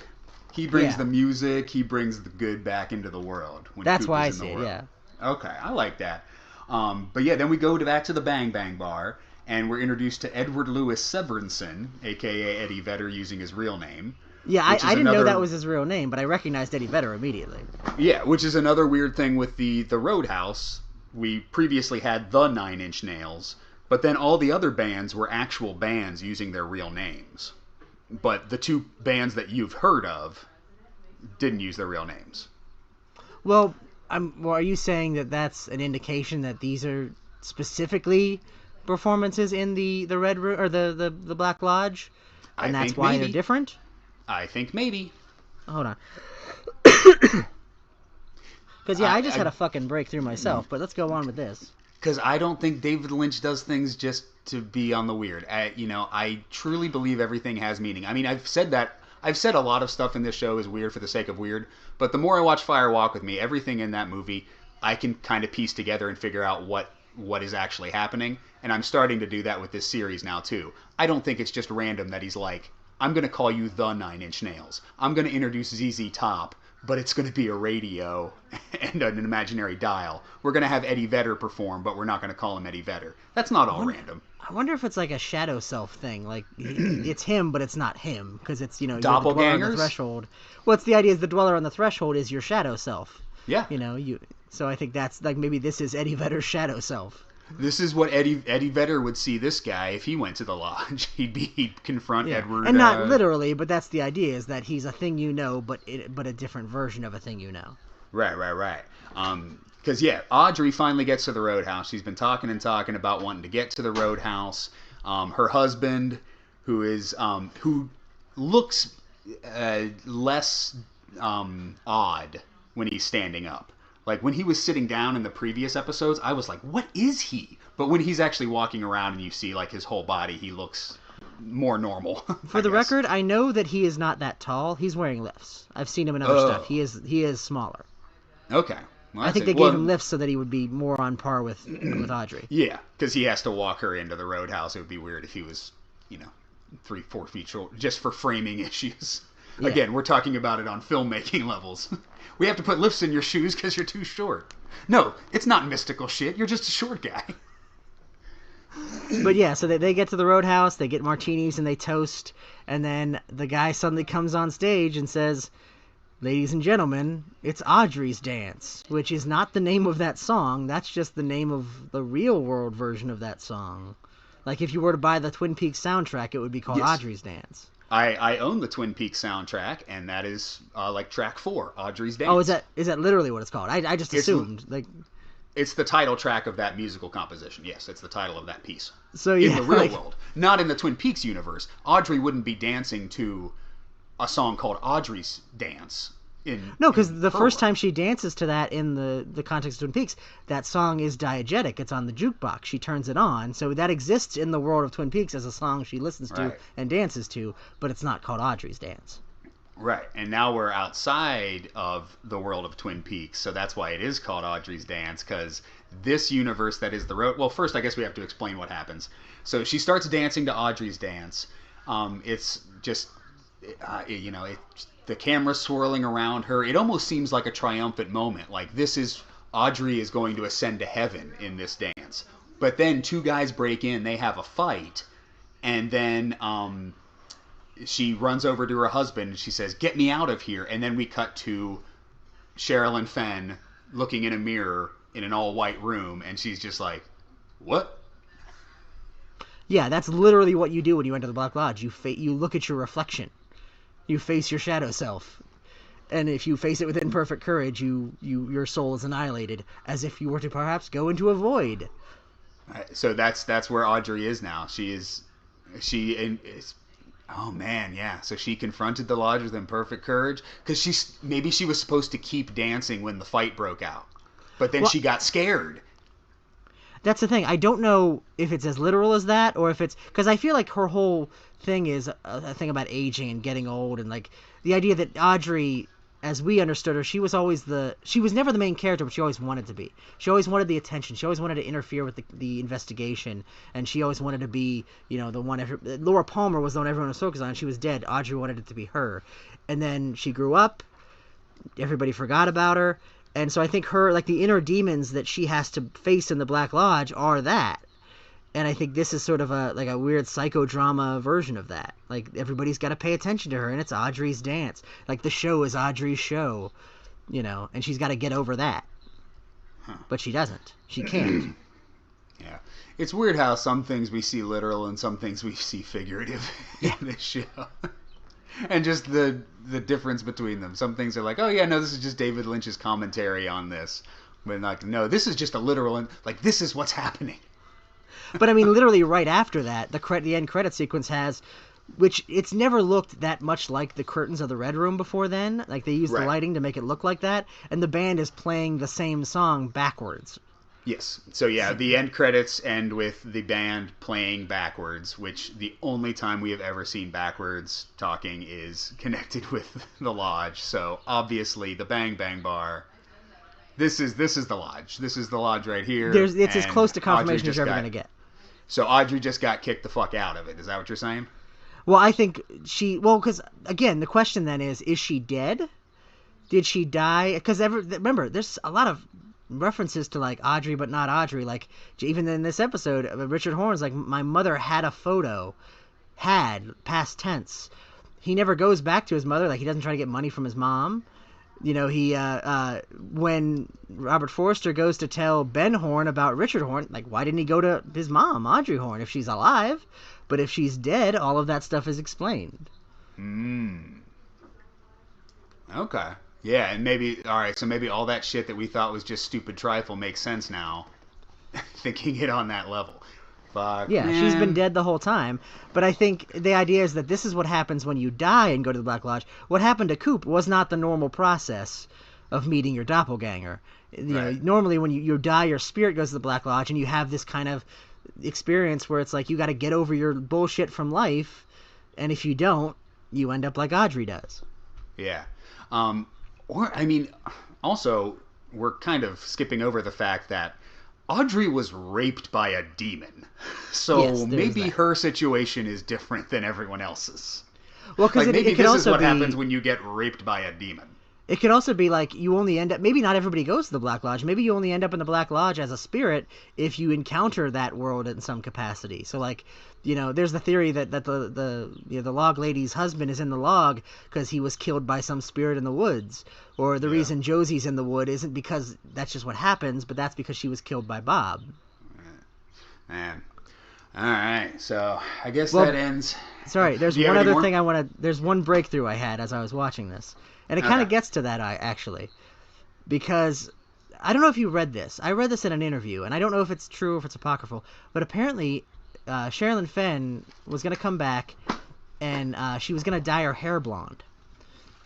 He brings the music. He brings the good back into the world. That's Coop why I is in see the it. world. Yeah. Okay, I like that. But yeah, then we go back to the Bang Bang Bar, and we're introduced to Edward Louis Severinsen, a.k.a. Eddie Vedder, using his real name. Yeah, I didn't know that was his real name, but I recognized Eddie Vedder immediately. Yeah, which is another weird thing with the Roadhouse. We previously had the Nine Inch Nails, but then all the other bands were actual bands using their real names. But the two bands that you've heard of didn't use their real names. Well, are you saying that that's an indication that these are specifically performances in the Red Room or the Black Lodge, and that's why they're different? I think maybe. Hold on. Because I just had a fucking breakthrough myself, but let's go on with this. Because I don't think David Lynch does things just to be on the weird. I truly believe everything has meaning. I mean, I've said a lot of stuff in this show is weird for the sake of weird, but the more I watch Fire Walk with Me, everything in that movie, I can kind of piece together and figure out what is actually happening, and I'm starting to do that with this series now, too. I don't think it's just random that he's like, I'm going to call you the Nine Inch Nails. I'm going to introduce ZZ Top, but it's going to be a radio and an imaginary dial. We're going to have Eddie Vedder perform, but we're not going to call him Eddie Vedder. That's not all random. I wonder if it's like a shadow self thing. Like, it's him, but it's not him. Because it's, you're the doppelgangers? dweller on the threshold. What's the idea is the dweller on the threshold is your shadow self. Yeah. So I think that's, like, maybe this is Eddie Vedder's shadow self. This is what Eddie Vedder would see this guy if he went to the lodge. He'd confront Edward. And not literally, but that's the idea, is that he's a thing but a different version of a thing you know. Right. Because Audrey finally gets to the Roadhouse. She's been talking about wanting to get to the Roadhouse. Her husband, who looks less odd when he's standing up. Like, when he was sitting down in the previous episodes, I was like, what is he? But when he's actually walking around and you see, like, his whole body, he looks more normal. For the record, I know that he is not that tall. He's wearing lifts. I've seen him in other stuff. He is smaller. Okay. Well, I think they gave him lifts so that he would be more on par with Audrey. Yeah, because he has to walk her into the Roadhouse. It would be weird if he was, 3-4 feet short, just for framing issues. Yeah. Again, we're talking about it on filmmaking levels. We have to put lifts in your shoes because you're too short. No, it's not mystical shit. You're just a short guy. But yeah, so they get to the Roadhouse, they get martinis and they toast, and then the guy suddenly comes on stage and says, "Ladies and gentlemen, it's Audrey's Dance," which is not the name of that song. That's just the name of the real world version of that song. Like, if you were to buy the Twin Peaks soundtrack, it would be called Audrey's Dance. I own the Twin Peaks soundtrack, and that is like track 4, Audrey's Dance. Oh, is that literally what it's called? I just assumed. It's the title track of that musical composition. Yes, it's the title of that piece. So yeah, in the real world, not in the Twin Peaks universe. Audrey wouldn't be dancing to a song called Audrey's Dance. No, because the first time she dances to that in the context of Twin Peaks, that song is diegetic. It's on the jukebox. She turns it on. So that exists in the world of Twin Peaks as a song she listens to and dances to, but it's not called Audrey's Dance. Right, and now we're outside of the world of Twin Peaks, so that's why it is called Audrey's Dance, because this universe that is the road... Well, first, I guess we have to explain what happens. So she starts dancing to Audrey's Dance. It's just, the camera swirling around her. It almost seems like a triumphant moment, like Audrey is going to ascend to heaven in this dance. But then two guys break in, they have a fight, and then... she runs over to her husband and she says, "Get me out of here." And then we cut to Sherilyn Fenn looking in a mirror in an all-white room, and she's just like, "What?" Yeah, that's literally what you do when you enter the Black Lodge. You look at your reflection. You face your shadow self. And if you face it with imperfect courage, your soul is annihilated, as if you were to perhaps go into a void. So that's where Audrey is now. Oh man, yeah. So she confronted the lodge with imperfect courage because maybe she was supposed to keep dancing when the fight broke out, but then she got scared. That's the thing. I don't know if it's as literal as that, or if it's because I feel like her whole thing is a thing about aging and getting old, and like the idea that Audrey, as we understood her, she was never the main character, but she always wanted to be. She always wanted the attention. She always wanted to interfere with the investigation, and she always wanted to be, the one. Laura Palmer was the one everyone was focused on. She was dead. Audrey wanted it to be her, and then she grew up. Everybody forgot about her, and so I think her, like the inner demons that she has to face in the Black Lodge, are that. And I think this is sort of a weird psychodrama version of that. Like, everybody's got to pay attention to her, and it's Audrey's Dance. Like, the show is Audrey's show, and she's got to get over that. Huh. But she doesn't. She can't. Yeah. It's weird how some things we see literal and some things we see figurative in this show. And just the difference between them. Some things are like, oh, yeah, no, this is just David Lynch's commentary on this. But like, no, this is just a literal, and like, this is what's happening. But I mean, literally right after that, the end credit sequence has, which it's never looked that much like the curtains of the Red Room before then. Like, they used the lighting to make it look like that, and the band is playing the same song backwards. Yes. So yeah, the end credits end with the band playing backwards, which the only time we have ever seen backwards talking is connected with the lodge. So obviously, the Bang Bang Bar. This is the lodge. This is the lodge right here. It's as close to confirmation as you're ever going to get. So Audrey just got kicked the fuck out of it. Is that what you're saying? Well, I think because, again, the question then is she dead? Did she die? Because remember, there's a lot of references to, like, Audrey but not Audrey. Like, even in this episode, Richard Horne's like, my mother had a photo. Had, past tense. He never goes back to his mother. Like, he doesn't try to get money from his mom. He when Robert Forster goes to tell Ben Horne about Richard Horne, like, why didn't he go to his mom, Audrey Horne, if she's alive? But if she's dead, all of that stuff is explained. Okay. Yeah, and maybe all that shit that we thought was just stupid trifle makes sense now, thinking it on that level. Fuck, yeah, man. She's been dead the whole time. But I think the idea is that this is what happens when you die and go to the Black Lodge. What happened to Coop was not the normal process of meeting your doppelganger. Normally when you die, your spirit goes to the Black Lodge, and you have this kind of experience where it's like you got to get over your bullshit from life, and if you don't, you end up like Audrey does. Yeah. Also, we're kind of skipping over the fact that Audrey was raped by a demon. So yes, maybe her situation is different than everyone else's. Well, because like, maybe it could this also is what be, happens when you get raped by a demon. It could also be like you only end up... Maybe not everybody goes to the Black Lodge. Maybe you only end up in the Black Lodge as a spirit if you encounter that world in some capacity. So, like, there's the theory that the log lady's husband is in the log because he was killed by some spirit in the woods. Or the reason Josie's in the wood isn't because that's just what happens, but that's because she was killed by Bob. Man. All right, so I guess that ends... Sorry, there's one other thing I want to... There's one breakthrough I had as I was watching this. And it kind of gets to that, actually. Because, I don't know if you read this. I read this in an interview, and I don't know if it's true or if it's apocryphal. But apparently, Sherilyn Fenn was going to come back, and she was going to dye her hair blonde.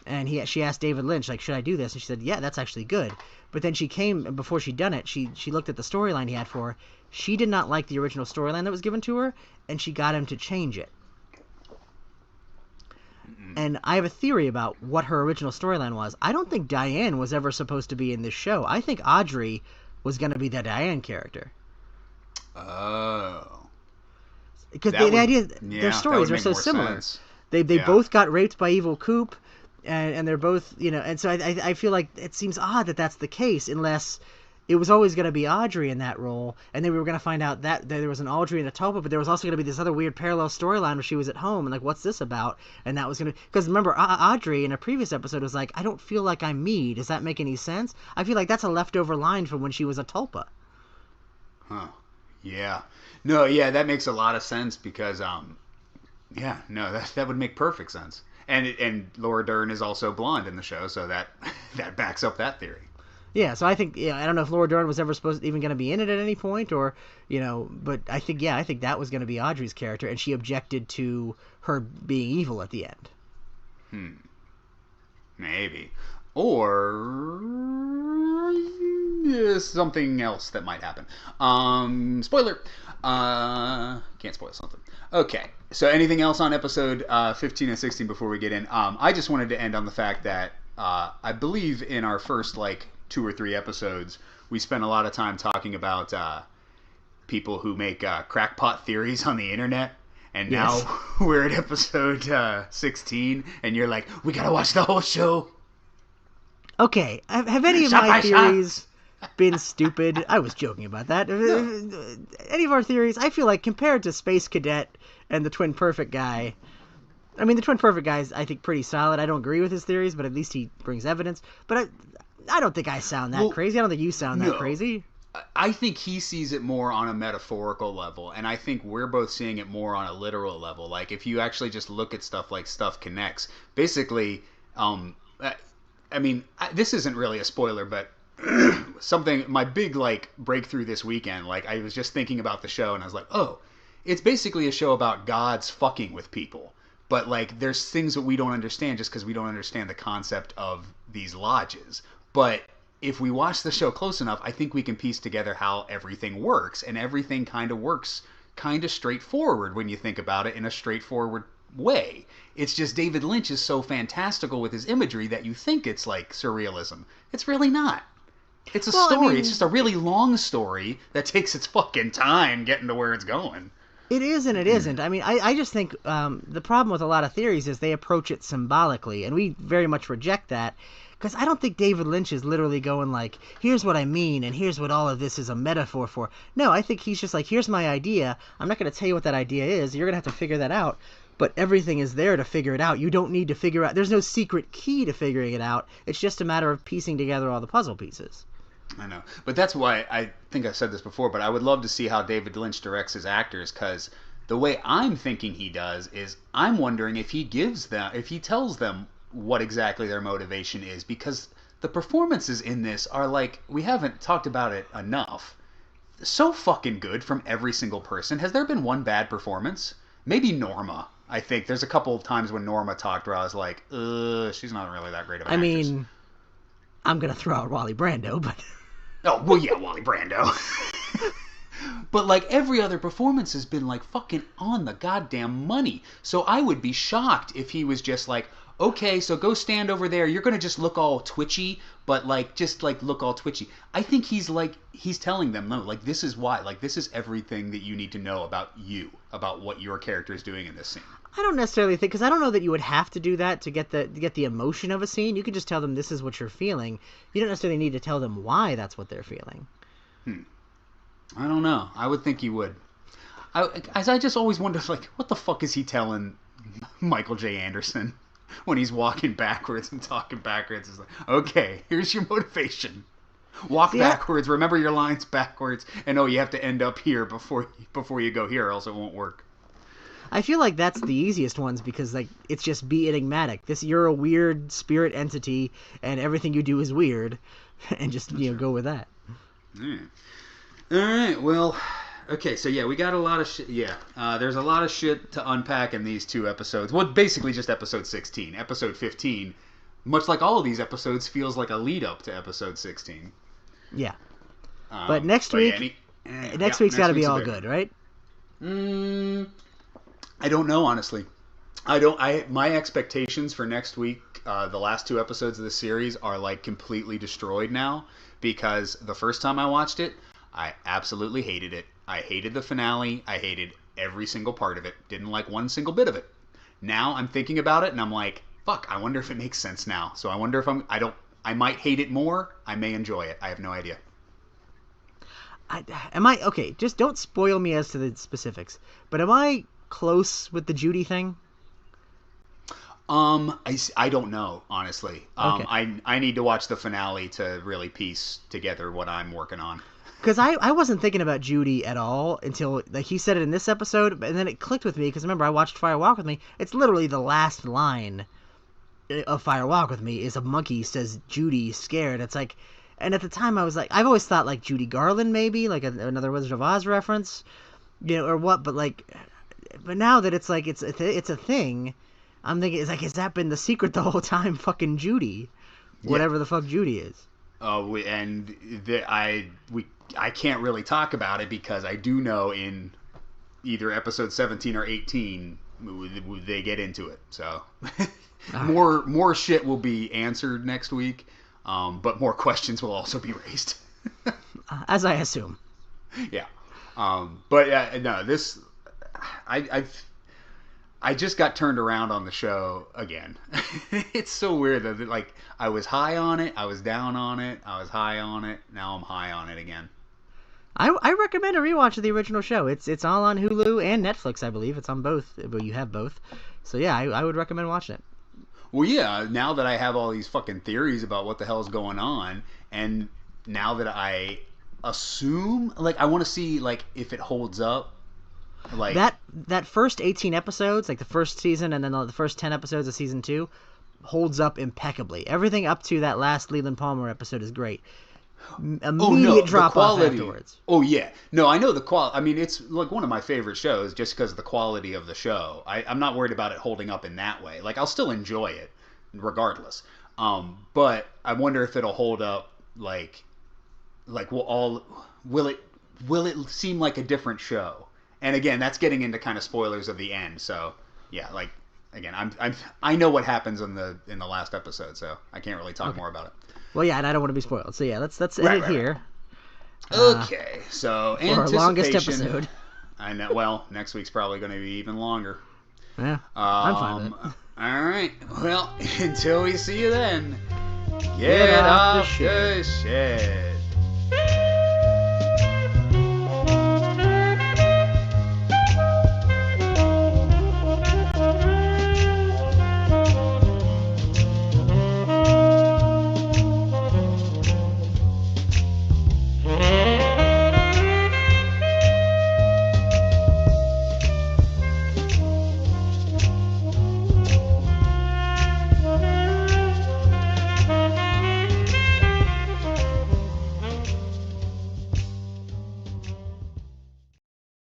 And she asked David Lynch, like, should I do this? And she said, yeah, that's actually good. But then she came, before she'd done it, she looked at the storyline he had for her. She did not like the original storyline that was given to her, and she got him to change it. And I have a theory about what her original storyline was. I don't think Diane was ever supposed to be in this show. I think Audrey was going to be the Diane character. Oh. Because the idea, their stories are so similar. Sense. They both got raped by evil Coop, and they're both, and so I feel like it seems odd that that's the case, unless it was always going to be Audrey in that role, and then we were going to find out that there was an Audrey and a Tulpa, but there was also going to be this other weird parallel storyline where she was at home, and like, what's this about? And that was going to... Because remember, Audrey in a previous episode was like, I don't feel like I'm me. Does that make any sense? I feel like that's a leftover line from when she was a Tulpa. Huh. Yeah. No, yeah, that makes a lot of sense because, that would make perfect sense. And Laura Dern is also blonde in the show, so that backs up that theory. Yeah, so I think, I don't know if Laura Dern was ever even going to be in it at any point, or, but I think that was going to be Audrey's character, and she objected to her being evil at the end. Maybe. Or something else that might happen. Spoiler. Can't spoil something. Okay, so anything else on episode 15 and 16 before we get in? I just wanted to end on the fact that I believe in our first, 2 or 3 episodes, we spent a lot of time talking about people who make crackpot theories on the internet. And now we're at episode 16, and you're like, we gotta watch the whole show. Okay, have any of my theories been stupid? I was joking about that. No. Any of our theories, I feel like, compared to Space Cadet and the Twin Perfect guy... I mean, the Twin Perfect guy is, I think, pretty solid. I don't agree with his theories, but at least he brings evidence. But I don't think I sound that crazy. I don't think you sound that crazy. I think he sees it more on a metaphorical level, and I think we're both seeing it more on a literal level. Like, if you actually just look at stuff like Stuff Connects, basically, this isn't really a spoiler, but my big, breakthrough this weekend, I was just thinking about the show, and I was like, oh, it's basically a show about gods fucking with people. But, there's things that we don't understand just because we don't understand the concept of these lodges. But if we watch the show close enough, I think we can piece together how everything works. And everything kind of works kind of straightforward when you think about it in a straightforward way. It's just David Lynch is so fantastical with his imagery that you think it's surrealism. It's really not. It's a story. It's just a really long story that takes its fucking time getting to where it's going. It is and it isn't. I mean, I just think the problem with a lot of theories is they approach it symbolically, and we very much reject that, because I don't think David Lynch is literally going here's what I mean, and here's what all of this is a metaphor for. No, I think he's just here's my idea. I'm not going to tell you what that idea is. You're going to have to figure that out, but everything is there to figure it out. You don't need to figure out. There's no secret key to figuring it out. It's just a matter of piecing together all the puzzle pieces. I know. But that's why I think I've said this before, but I would love to see how David Lynch directs his actors, because the way I'm thinking he does is I'm wondering if he tells them what exactly their motivation is, because the performances in this are we haven't talked about it enough. So fucking good from every single person. Has there been one bad performance? Maybe Norma. I think there's a couple of times when Norma talked where I was like, she's not really that great of an actress. mean, I'm going to throw out Wally Brando, but... Oh, well, yeah, Wally Brando. But, every other performance has been, fucking on the goddamn money. So I would be shocked if he was just okay, so go stand over there. You're going to just look all twitchy, but, look all twitchy. I think he's telling them, no, this is why. This is everything that you need to know about you, about what your character is doing in this scene. I don't necessarily think, because I don't know that you would have to do that to get the emotion of a scene. You could just tell them this is what you're feeling. You don't necessarily need to tell them why that's what they're feeling. I don't know. I would think he would. I just always wonder, what the fuck is he telling Michael J. Anderson when he's walking backwards and talking backwards? It's okay, here's your motivation. Walk backwards, remember your lines backwards, and you have to end up here before you go here, or else it won't work. I feel like that's the easiest ones because it's just be enigmatic. You're a weird spirit entity and everything you do is weird, and just go with that. All right. Well, okay. So we got a lot of shit. There's a lot of shit to unpack in these 2 episodes. Well, basically just episode 16. Episode 15, much like all of these episodes, feels like a lead up to episode 16. Yeah. But next week, next week's got to be all good, right? I don't know, honestly. My expectations for next week, the last 2 episodes of the series are like completely destroyed now, because the first time I watched it, I absolutely hated it. I hated the finale. I hated every single part of it. Didn't like one single bit of it. Now I'm thinking about it and I'm like, fuck, I wonder if it makes sense now. So I wonder if I might hate it more. I may enjoy it. I have no idea. Okay, just don't spoil me as to the specifics, but am I close with the Judy thing? I don't know, honestly. Okay. I need to watch the finale to really piece together what I'm working on. Because I wasn't thinking about Judy at all until like he said it in this episode, and then it clicked with me, because remember, I watched Fire Walk with Me. It's literally the last line of Fire Walk with Me is a monkey says Judy scared. It's like, and at the time I was like, I've always thought like Judy Garland, maybe like another Wizard of Oz reference, or what, but now that it's like it's a thing, I'm thinking, it's like, has that been the secret the whole time? Fucking Judy, whatever the fuck Judy is. Oh, I can't really talk about it, because I do know in either episode 17 or 18 they get into it. So more shit will be answered next week, but more questions will also be raised. As I assume. Yeah. But no, this I just got turned around on the show again. It's so weird that like I was high on it, I was down on it, I was high on it, now I'm high on it again. I recommend a rewatch of the original show. It's all on Hulu and Netflix, I believe. It's on both, but you have both. So yeah, I would recommend watching it. Well, yeah, now that I have all these fucking theories about what the hell's going on, and now that I assume, like, I want to see like if it holds up. Like that first 18 episodes, like the first season, and then the first 10 episodes of season 2, holds up impeccably. Everything up to that last Leland Palmer episode is great. Immediate drop off afterwards. Oh yeah, no, I know the quality. I mean, it's like one of my favorite shows just because of the quality of the show. I'm not worried about it holding up in that way. Like, I'll still enjoy it regardless. But I wonder if it'll hold up. Like will it seem like a different show? And again, that's getting into kind of spoilers of the end. So yeah, like again, I know what happens in the last episode, so I can't really talk more about it. Well, yeah, and I don't want to be spoiled. So yeah, let's end it here. Okay, so for our longest episode. I know. Well, next week's probably going to be even longer. Yeah, I'm fine with it. All right. Well, until we see you then, get off the shed.